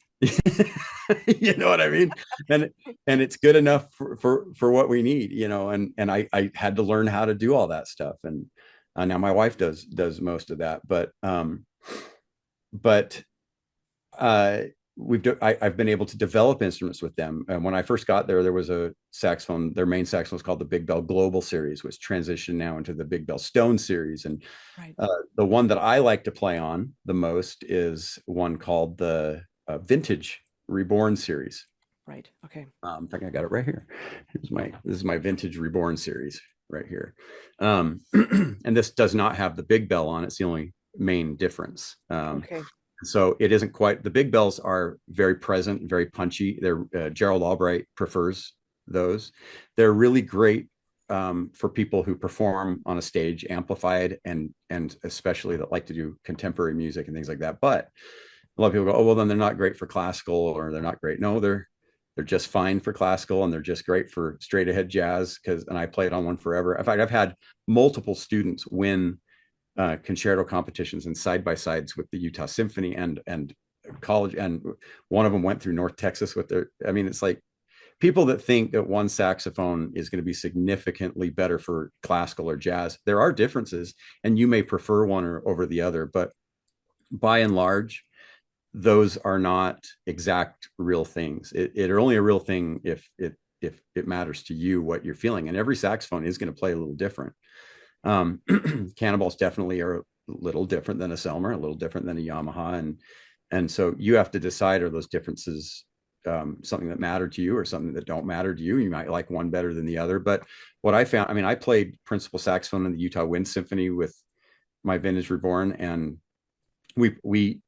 You know what I mean? And it's good enough for what we need, and I had to learn how to do all that stuff. And now my wife does most of that, but I've been able to develop instruments with them. And when I first got there was a saxophone. Their main saxophone was called the Big Bell Global Series, which transitioned now into the Big Bell Stone Series. And
Right.
The one that I like to play on the most is one called the Vintage Reborn series.
Right. Okay.
In fact, I got it right here. This is my Vintage Reborn series right here. And this does not have the big bell on. It's the only main difference.
Okay.
So it isn't quite, the big bells are very present, very punchy. They're Gerald Albright prefers those. They're really great for people who perform on a stage, amplified, and especially that like to do contemporary music and things like that. But a lot of people go, oh, well, then they're not great for classical, or they're not great. No, they're just fine for classical, and they're just great for straight ahead jazz. And I played on one forever. In fact, I've had multiple students win concerto competitions and side by sides with the Utah Symphony and college, and one of them went through North Texas with their. I mean, it's like people that think that one saxophone is going to be significantly better for classical or jazz. There are differences, and you may prefer one over the other, but by and large, those are not exact real things. It are only a real thing if it matters to you what you're feeling, and every saxophone is going to play a little different. Cannonballs definitely are a little different than a Selmer, a little different than a Yamaha, and so you have to decide, are those differences something that matter to you or something that don't matter to you? You might like one better than the other. But what I found, I mean, I played principal saxophone in the Utah Wind Symphony with my Vintage Reborn, and we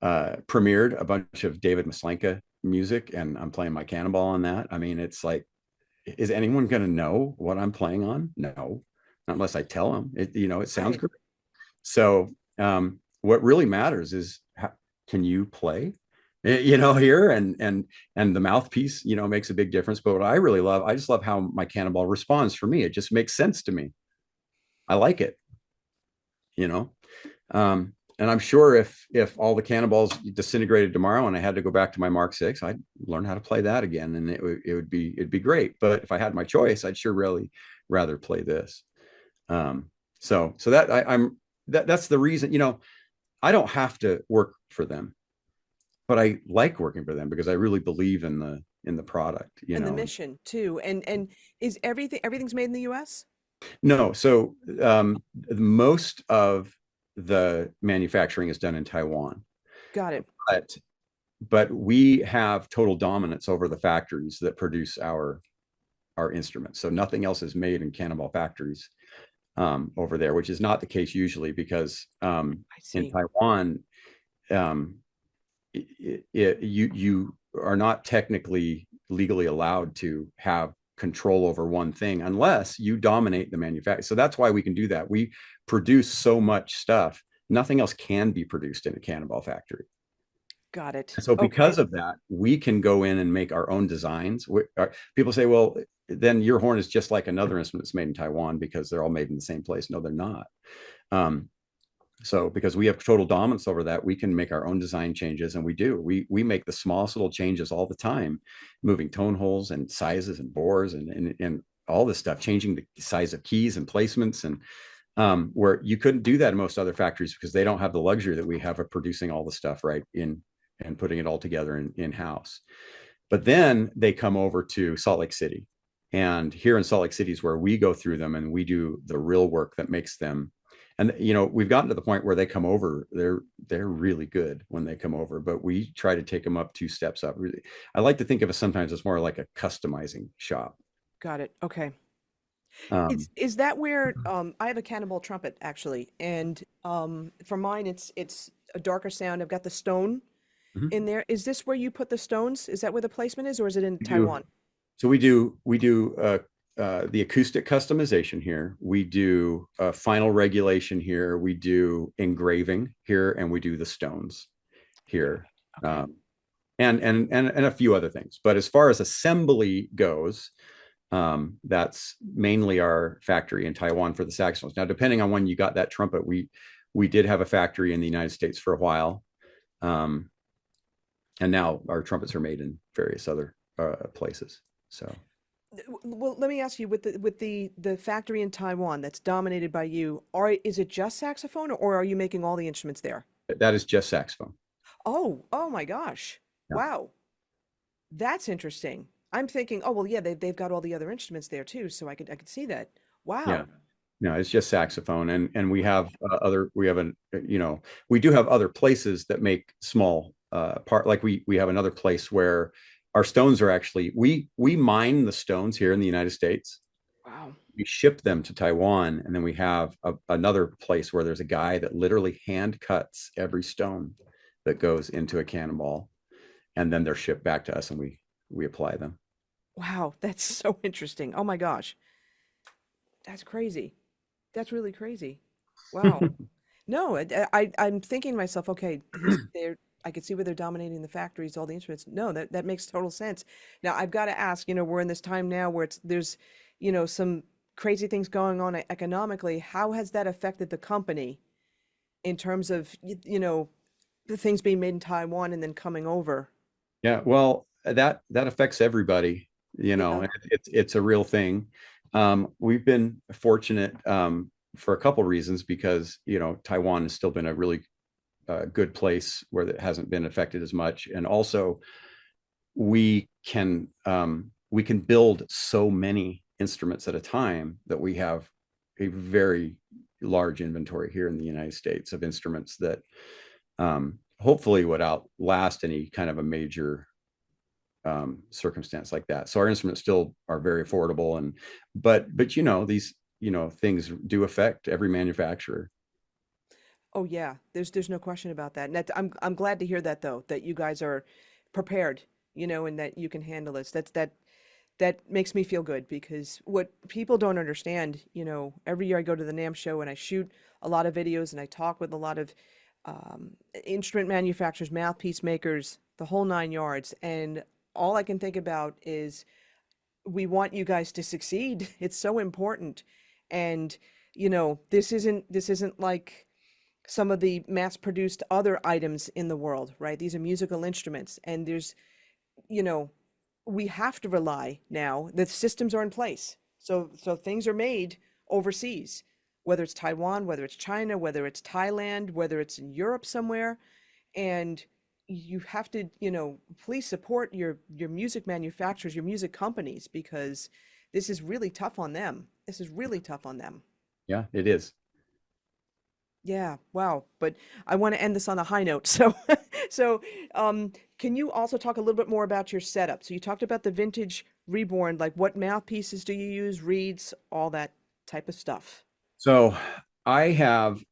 premiered a bunch of David Maslenka music, and I'm playing my Cannonball on that. I mean, it's like, is anyone going to know what I'm playing on? No, not unless I tell them. It sounds
Right.
great. So what really matters is can you play? Here, and the mouthpiece, makes a big difference. But what I really love, I just love how my Cannonball responds for me. It just makes sense to me. I like it. And I'm sure if all the Cannonballs disintegrated tomorrow and I had to go back to my Mark VI, I'd learn how to play that again, and it'd be great. But if I had my choice, I'd sure really rather play this. So that that's the reason. I don't have to work for them, but I like working for them because I really believe in the product.
And the mission too. And is everything's made in the U.S.?
No, so most of the manufacturing is done in Taiwan.
Got it.
But we have total dominance over the factories that produce our instruments. So nothing else is made in Cannonball factories over there, which is not the case usually, because in Taiwan, you are not technically legally allowed to have control over one thing unless you dominate the manufacturer. So that's why we can do that. We produce so much stuff. Nothing else can be produced in a Cannonball factory.
Got it.
So because of that, we can go in and make our own designs. People say, well, then your horn is just like another instrument that's made in Taiwan because they're all made in the same place. No, they're not. So because we have total dominance over that, we can make our own design changes, and we do. We make the smallest little changes all the time, moving tone holes and sizes and bores and all this stuff, changing the size of keys and placements, and where you couldn't do that in most other factories because they don't have the luxury that we have of producing all the stuff right in and putting it all together in-house. But then they come over to Salt Lake City, and here in Salt Lake City is where we go through them and we do the real work that makes them And we've gotten to the point where they come over, they're really good when they come over, but we try to take them up 2 steps up. Really, I like to think of it sometimes as more like a customizing shop.
Got it. Okay.
Um,
Is that where I have a Cannonball trumpet actually, and for mine it's a darker sound. I've got the stone
mhm.
in there. Is this where you put the stones? Is that where the placement is, or is it in
We do.
Taiwan?
So we do the acoustic customization here. We do final regulation here. We do engraving here, and we do the stones
Got
here,
it. Okay.
um, and a few other things. But as far as assembly goes, that's mainly our factory in Taiwan for the saxophones. Now, depending on when you got that trumpet, we did have a factory in the United States for a while, um, and now our trumpets are made in various other places. So.
Well, let me ask you, with the factory in Taiwan that's dominated by you, is it just saxophone, or are you making all the instruments there?
That is just saxophone.
Oh my gosh.
Yeah.
Wow. That's interesting. I'm thinking, oh well, yeah, they've got all the other instruments there too, so I could see that.
Yeah.
Wow.
No, it's just saxophone, and we have we have we do have other places that make small part, like we have another place where our stones are actually, we mine the stones here in the United States.
Wow.
We ship them to Taiwan, and then we have another place where there's a guy that literally hand cuts every stone that goes into a cannonball, and then they're shipped back to us, and we apply them.
Wow, that's so interesting. Oh my gosh. That's crazy. That's really crazy. Wow. No, I'm thinking to myself, okay, they're I could see where they're dominating the factories, all the instruments. No, that makes total sense. Now I've got to ask, we're in this time now where there's, some crazy things going on economically. How has that affected the company in terms of, the things being made in Taiwan and then coming over?
Yeah, well, that affects everybody,
Yeah.
and it's a real thing. We've been fortunate for a couple reasons, because Taiwan has still been a really good place where it hasn't been affected as much, and also we can build so many instruments at a time that we have a very large inventory here in the United States of instruments that hopefully would outlast any kind of a major circumstance like that. So our instruments still are very affordable, but these things do affect every manufacturer.
Oh yeah, there's no question about that. And I'm glad to hear that though, that you guys are prepared, and that you can handle this. That makes me feel good, because what people don't understand, every year I go to the NAMM show and I shoot a lot of videos and I talk with a lot of instrument manufacturers, mouthpiece makers, the whole 9 yards. And all I can think about is we want you guys to succeed. It's so important. And, this isn't like some of the mass produced other items in the world, right? These are musical instruments. And you know, we have to rely now. The systems are in place. So things are made overseas, whether it's Taiwan, whether it's China, whether it's Thailand, whether it's in Europe somewhere. And you have to, please support your music manufacturers, your music companies, because this is really tough on them. This is really tough on them.
Yeah, it is.
Yeah, wow. But I want to end this on a high note. So, so can you also talk a little bit more about your setup? So you talked about the Vintage Reborn, like what mouthpieces do you use, reeds, all that type of stuff.
So I have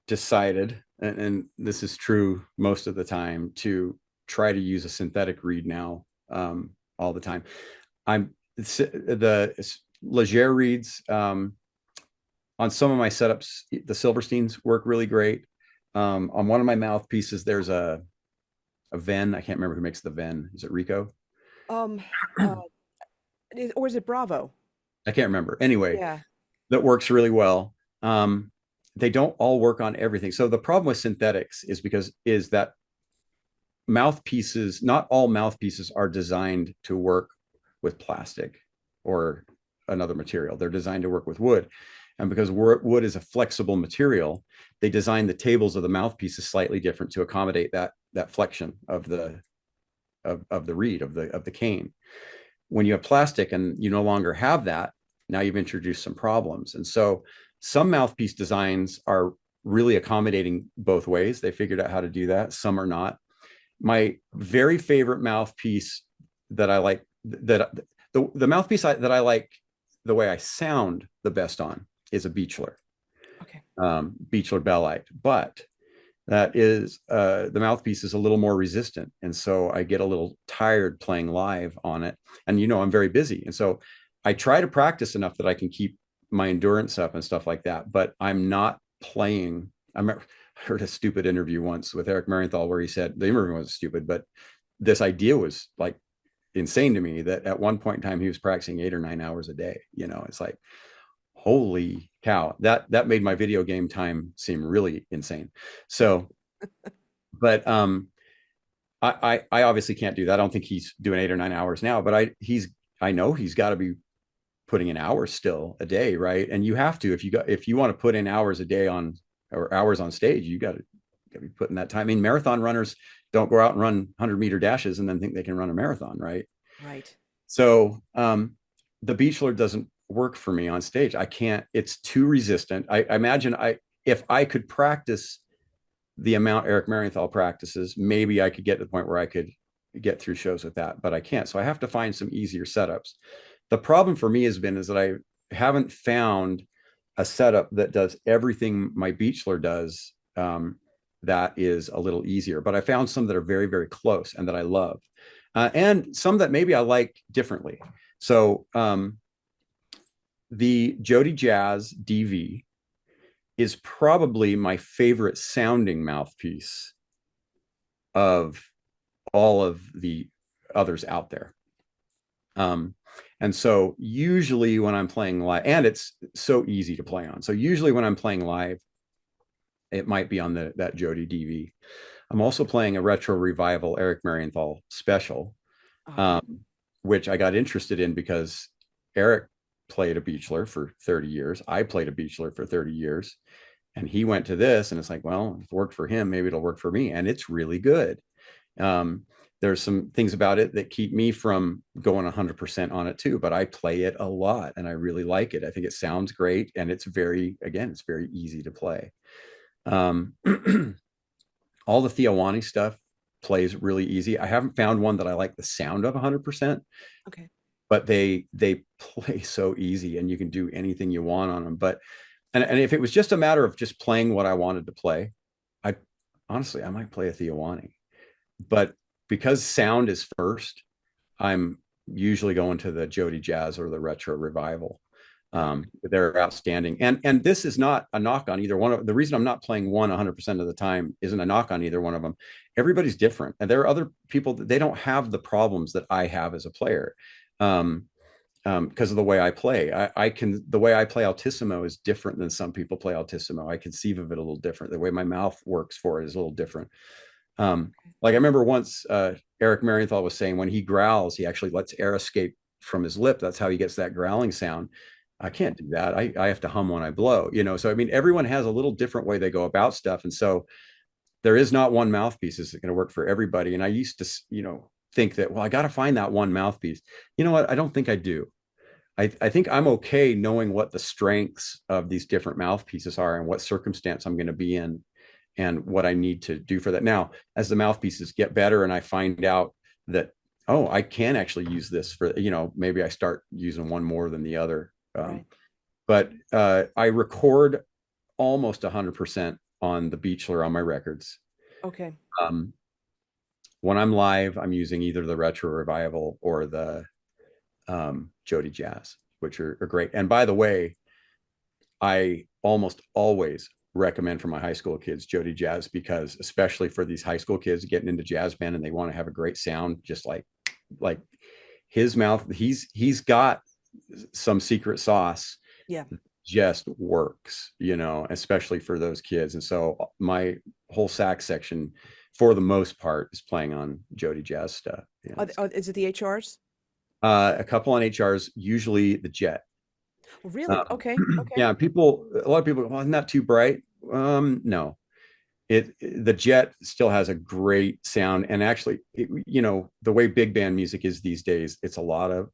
decided, and this is true most of the time, to try to use a synthetic reed now, all the time. The Leger reeds, on some of my setups, the Silversteins work really great. On one of my mouthpieces, there's a Ven. I can't remember who makes the Ven. Is it Rico?
Um, uh, or is it Bravo?
I can't remember. Anyway,
Yeah.
that works really well. Um, they don't all work on everything. So the problem with synthetics is that mouthpieces, not all mouthpieces are designed to work with plastic or another material. They're designed to work with wood. And because wood is a flexible material, they design the tables of the mouthpieces slightly different to accommodate that flexion of the reed, of the cane. When you have plastic and you no longer have that, now you've introduced some problems. And so Some mouthpiece designs are really accommodating both ways. They figured out how to do that. Some are not. My very favorite mouthpiece that I like, that the mouthpiece that I like the way I sound the best on is a Beechler,
Okay.
Beechler Bellite, but that is the mouthpiece is a little more resistant, and so I get a little tired playing live on it. And I'm very busy, and so I try to practice enough that I can keep my endurance up and stuff like that. But I'm not playing. I heard a stupid interview once with Eric Marienthal where he said the interview wasn't stupid, but this idea was like insane to me, that at one point in time he was practicing 8 or 9 hours a day. It's like, holy cow, that made my video game time seem really insane. So, but I obviously can't do that. I don't think he's doing 8 or 9 hours now, but I know he's got to be putting in hours still a day, right? And you have to, if you want to put in hours a day or hours on stage, you got to be putting that time. I mean, marathon runners don't go out and run 100-meter dashes and then think they can run a marathon, right?
Right.
So the Beechler doesn't work for me on stage. I can't. It's too resistant. I imagine if I could practice the amount Eric Marienthal practices, maybe I could get to the point where I could get through shows with that, but I can't. So I have to find some easier setups. The problem for me is that I haven't found a setup that does everything my Beechler does. That is a little easier, but I found some that are very, very close and that I love, and some that maybe I like differently. So the Jody Jazz DV is probably my favorite sounding mouthpiece of all of the others out there. And so usually when I'm playing live, and it's so easy to play on. So usually when I'm playing live, it might be on that Jody DV. I'm also playing a retro revival Eric Marienthal special, which I got interested in because Eric played a Beechler for 30 years. I played a Beechler for 30 years. And he went to this, and it's like, well, if it worked for him, maybe it'll work for me. And it's really good. There's some things about it that keep me from going 100% on it too, but I play it a lot and I really like it. I think it sounds great, and it's very easy to play. All the Theowani stuff plays really easy. I haven't found one that I like the sound of 100%.
Okay.
But they play so easy, and you can do anything you want on them. But and if it was just a matter of just playing what I wanted to play, I might play a Theowani. But because sound is first, I'm usually going to the Jody Jazz or the Retro Revival. They're outstanding. And this is not a knock on either one of the reason I'm not playing one 100% of the time isn't a knock on either one of them. Everybody's different. And there are other people that they don't have the problems that I have as a player. Because of the way I play, the way I play altissimo is different than some people play altissimo. I conceive of it a little different. The way my mouth works for it is a little different. Like I remember once Eric Marienthal was saying when he growls, he actually lets air escape from his lip. That's how he gets that growling sound. I can't do that. I have to hum when I blow, So, I mean, everyone has a little different way they go about stuff. And so there is not one mouthpiece that's going to work for everybody. And I used to, think that, well, I got to find that one mouthpiece. You know what? I don't think I do. I think I'm okay knowing what the strengths of these different mouthpieces are and what circumstance I'm going to be in and what I need to do for that. Now, as the mouthpieces get better and I find out that, oh, I can actually use this for, maybe I start using one more than the other. Right. But I record almost 100% on the Beechler on my records.
Okay.
When I'm live, I'm using either the Retro Revival or the Jody Jazz, which are great. And by the way, I almost always recommend for my high school kids Jody Jazz, because especially for these high school kids getting into jazz band and they want to have a great sound, just like his mouth, he's got some secret sauce.
Yeah.
Just works, especially for those kids. And so my whole sax section, for the most part, is playing on Jody Jazz stuff.
Is it the HRs?
A couple on HRs, usually the Jet.
Really? Okay.
Yeah, a lot of people go, well, isn't that too bright? No. The Jet still has a great sound. And actually, the way big band music is these days, it's a lot of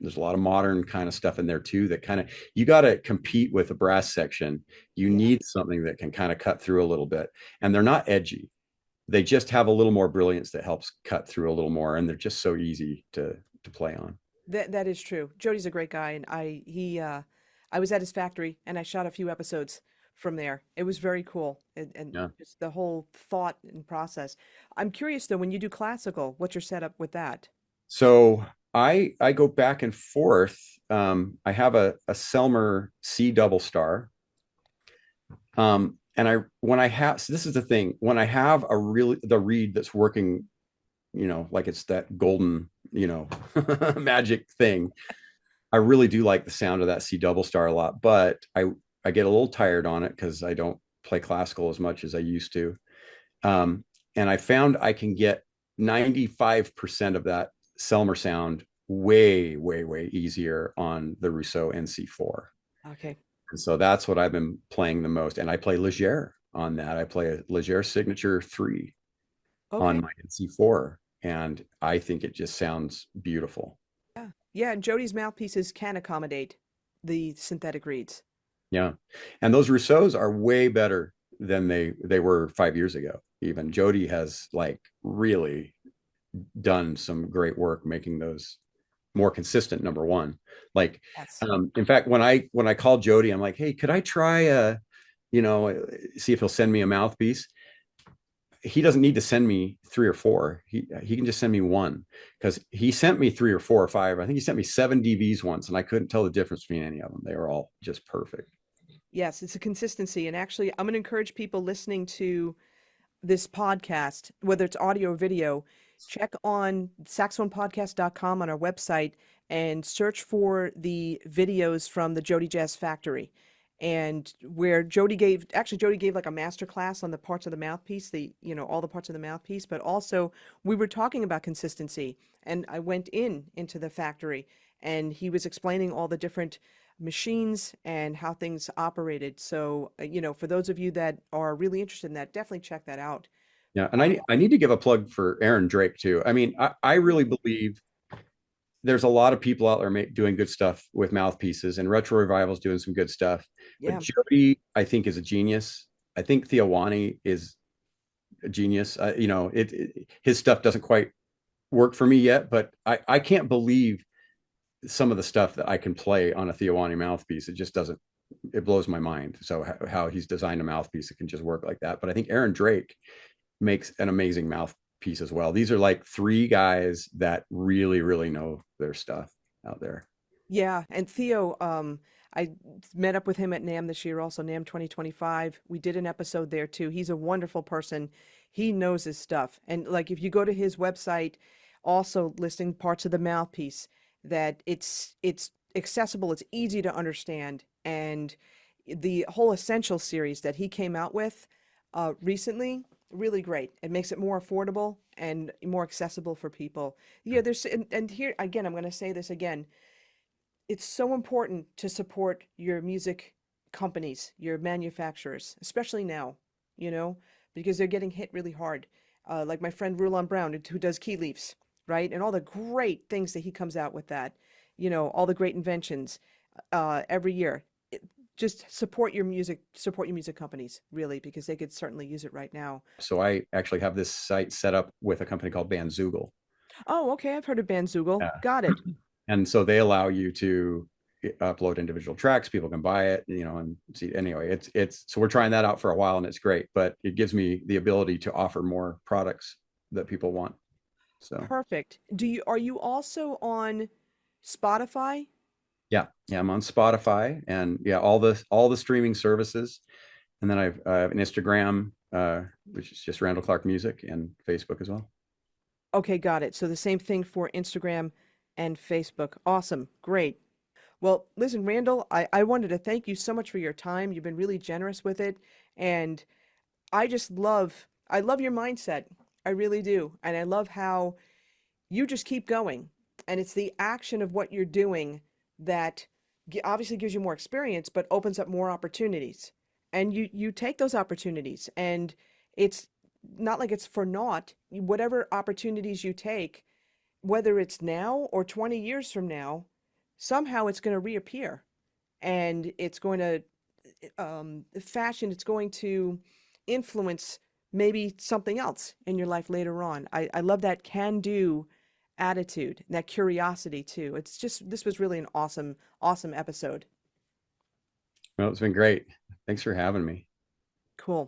There's a lot of modern kind of stuff in there too that kind of, you got to compete with the brass section. You
Yeah.
need something that can kind of cut through a little bit. And they're not edgy. They just have a little more brilliance that helps cut through a little more. And they're just so easy to play on.
That is true. Jody's a great guy, and I was at his factory and I shot a few episodes from there. It was very cool, and
Yeah.
just the whole thought and process. I'm curious though, when you do classical, what's your setup with that?
So I go back and forth. I have a Selmer C double star. And I when I have, so this is the thing, when I have a really the reed that's working, like it's that golden, magic thing. I really do like the sound of that C double star a lot, but I get a little tired on it because I don't play classical as much as I used to. And I found I can get 95% of that Selmer sound way, way, way easier on the Rousseau NC4.
Okay.
And so that's what I've been playing the most. And I play Leger on that. I play a Leger Signature 3 on
Okay.
my NC4. And I think it just sounds beautiful.
Yeah. Yeah, and Jody's mouthpieces can accommodate the synthetic reeds.
Yeah. And those Rousseaus are way better than they were 5 years ago. Even Jody has like really done some great work making those more consistent, number one. Like,
Yes.
in fact, when I called Jody, I'm like, hey, could I try see if he'll send me a mouthpiece? He doesn't need to send me three or four. He can just send me one, because he sent me three or four or five. I think he sent me 7 DVs once, and I couldn't tell the difference between any of them. They were all just perfect.
Yes, it's a consistency. And actually, I'm going to encourage people listening to this podcast, whether it's audio or video, check on saxophonepodcast.com on our website and search for the videos from the Jody Jazz Factory. And where Jody gave like a master class on the parts of the mouthpiece, all the parts of the mouthpiece, but also we were talking about consistency. And I went into the factory and he was explaining all the different machines and how things operated. So, for those of you that are really interested in that, definitely check that out.
Yeah, and
Uh,
I need to give a plug for Aaron Drake too. I mean, I really believe there's a lot of people out there doing good stuff with mouthpieces, and Retro Revival's doing some good stuff. But
yeah.
Jody, I think, is a genius. I think Theowani is a genius. His stuff doesn't quite work for me yet, but I can't believe some of the stuff that I can play on a Theowani mouthpiece. It just doesn't. It blows my mind. So how he's designed a mouthpiece that can just work like that. But I think Aaron Drake makes an amazing mouthpiece as well. These are like three guys that really, really know their stuff out there.
Yeah, and Theo, I met up with him at NAMM this year, also NAMM 2025. We did an episode there too. He's a wonderful person. He knows his stuff. And like if you go to his website, also listing parts of the mouthpiece, that it's accessible, it's easy to understand. And the whole Essential series that he came out with recently, really great. It makes it more affordable and more accessible for people. Yeah, and here again, I'm going to say this again, it's so important to support your music companies, your manufacturers, especially now, you know, because they're getting hit really hard. Like my friend Rulon Brown, who does Key Leafs, right? And all the great things that he comes out with that, all the great inventions every year. Just support your music companies, really, because they could certainly use it right now.
So I actually have this site set up with a company called Bandzoogle.
Oh, okay. I've heard of Bandzoogle. Got it.
And so they allow you to upload individual tracks. People can buy it, and see. Anyway, it's so we're trying that out for a while, and it's great. But it gives me the ability to offer more products that people want. So
Perfect. Are you also on Spotify?
yeah, I'm on Spotify, and yeah, all the streaming services, and then I have an Instagram, which is just Randal Clark Music, and Facebook as well.
Okay, got it. So the same thing for Instagram and Facebook. Awesome. Great. Well, listen, Randall, I wanted to thank you so much for your time. You've been really generous with it. And I love your mindset. I really do. And I love how you just keep going. And it's the action of what you're doing that obviously gives you more experience, but opens up more opportunities. And you take those opportunities, and it's not like it's for naught. Whatever opportunities you take, whether it's now or 20 years from now, somehow it's going to reappear, and it's going to fashion, it's going to influence maybe something else in your life later on. I love that can do attitude, that curiosity too. It's just, this was really an awesome episode.
Well, it's been great. Thanks for having me.
Cool.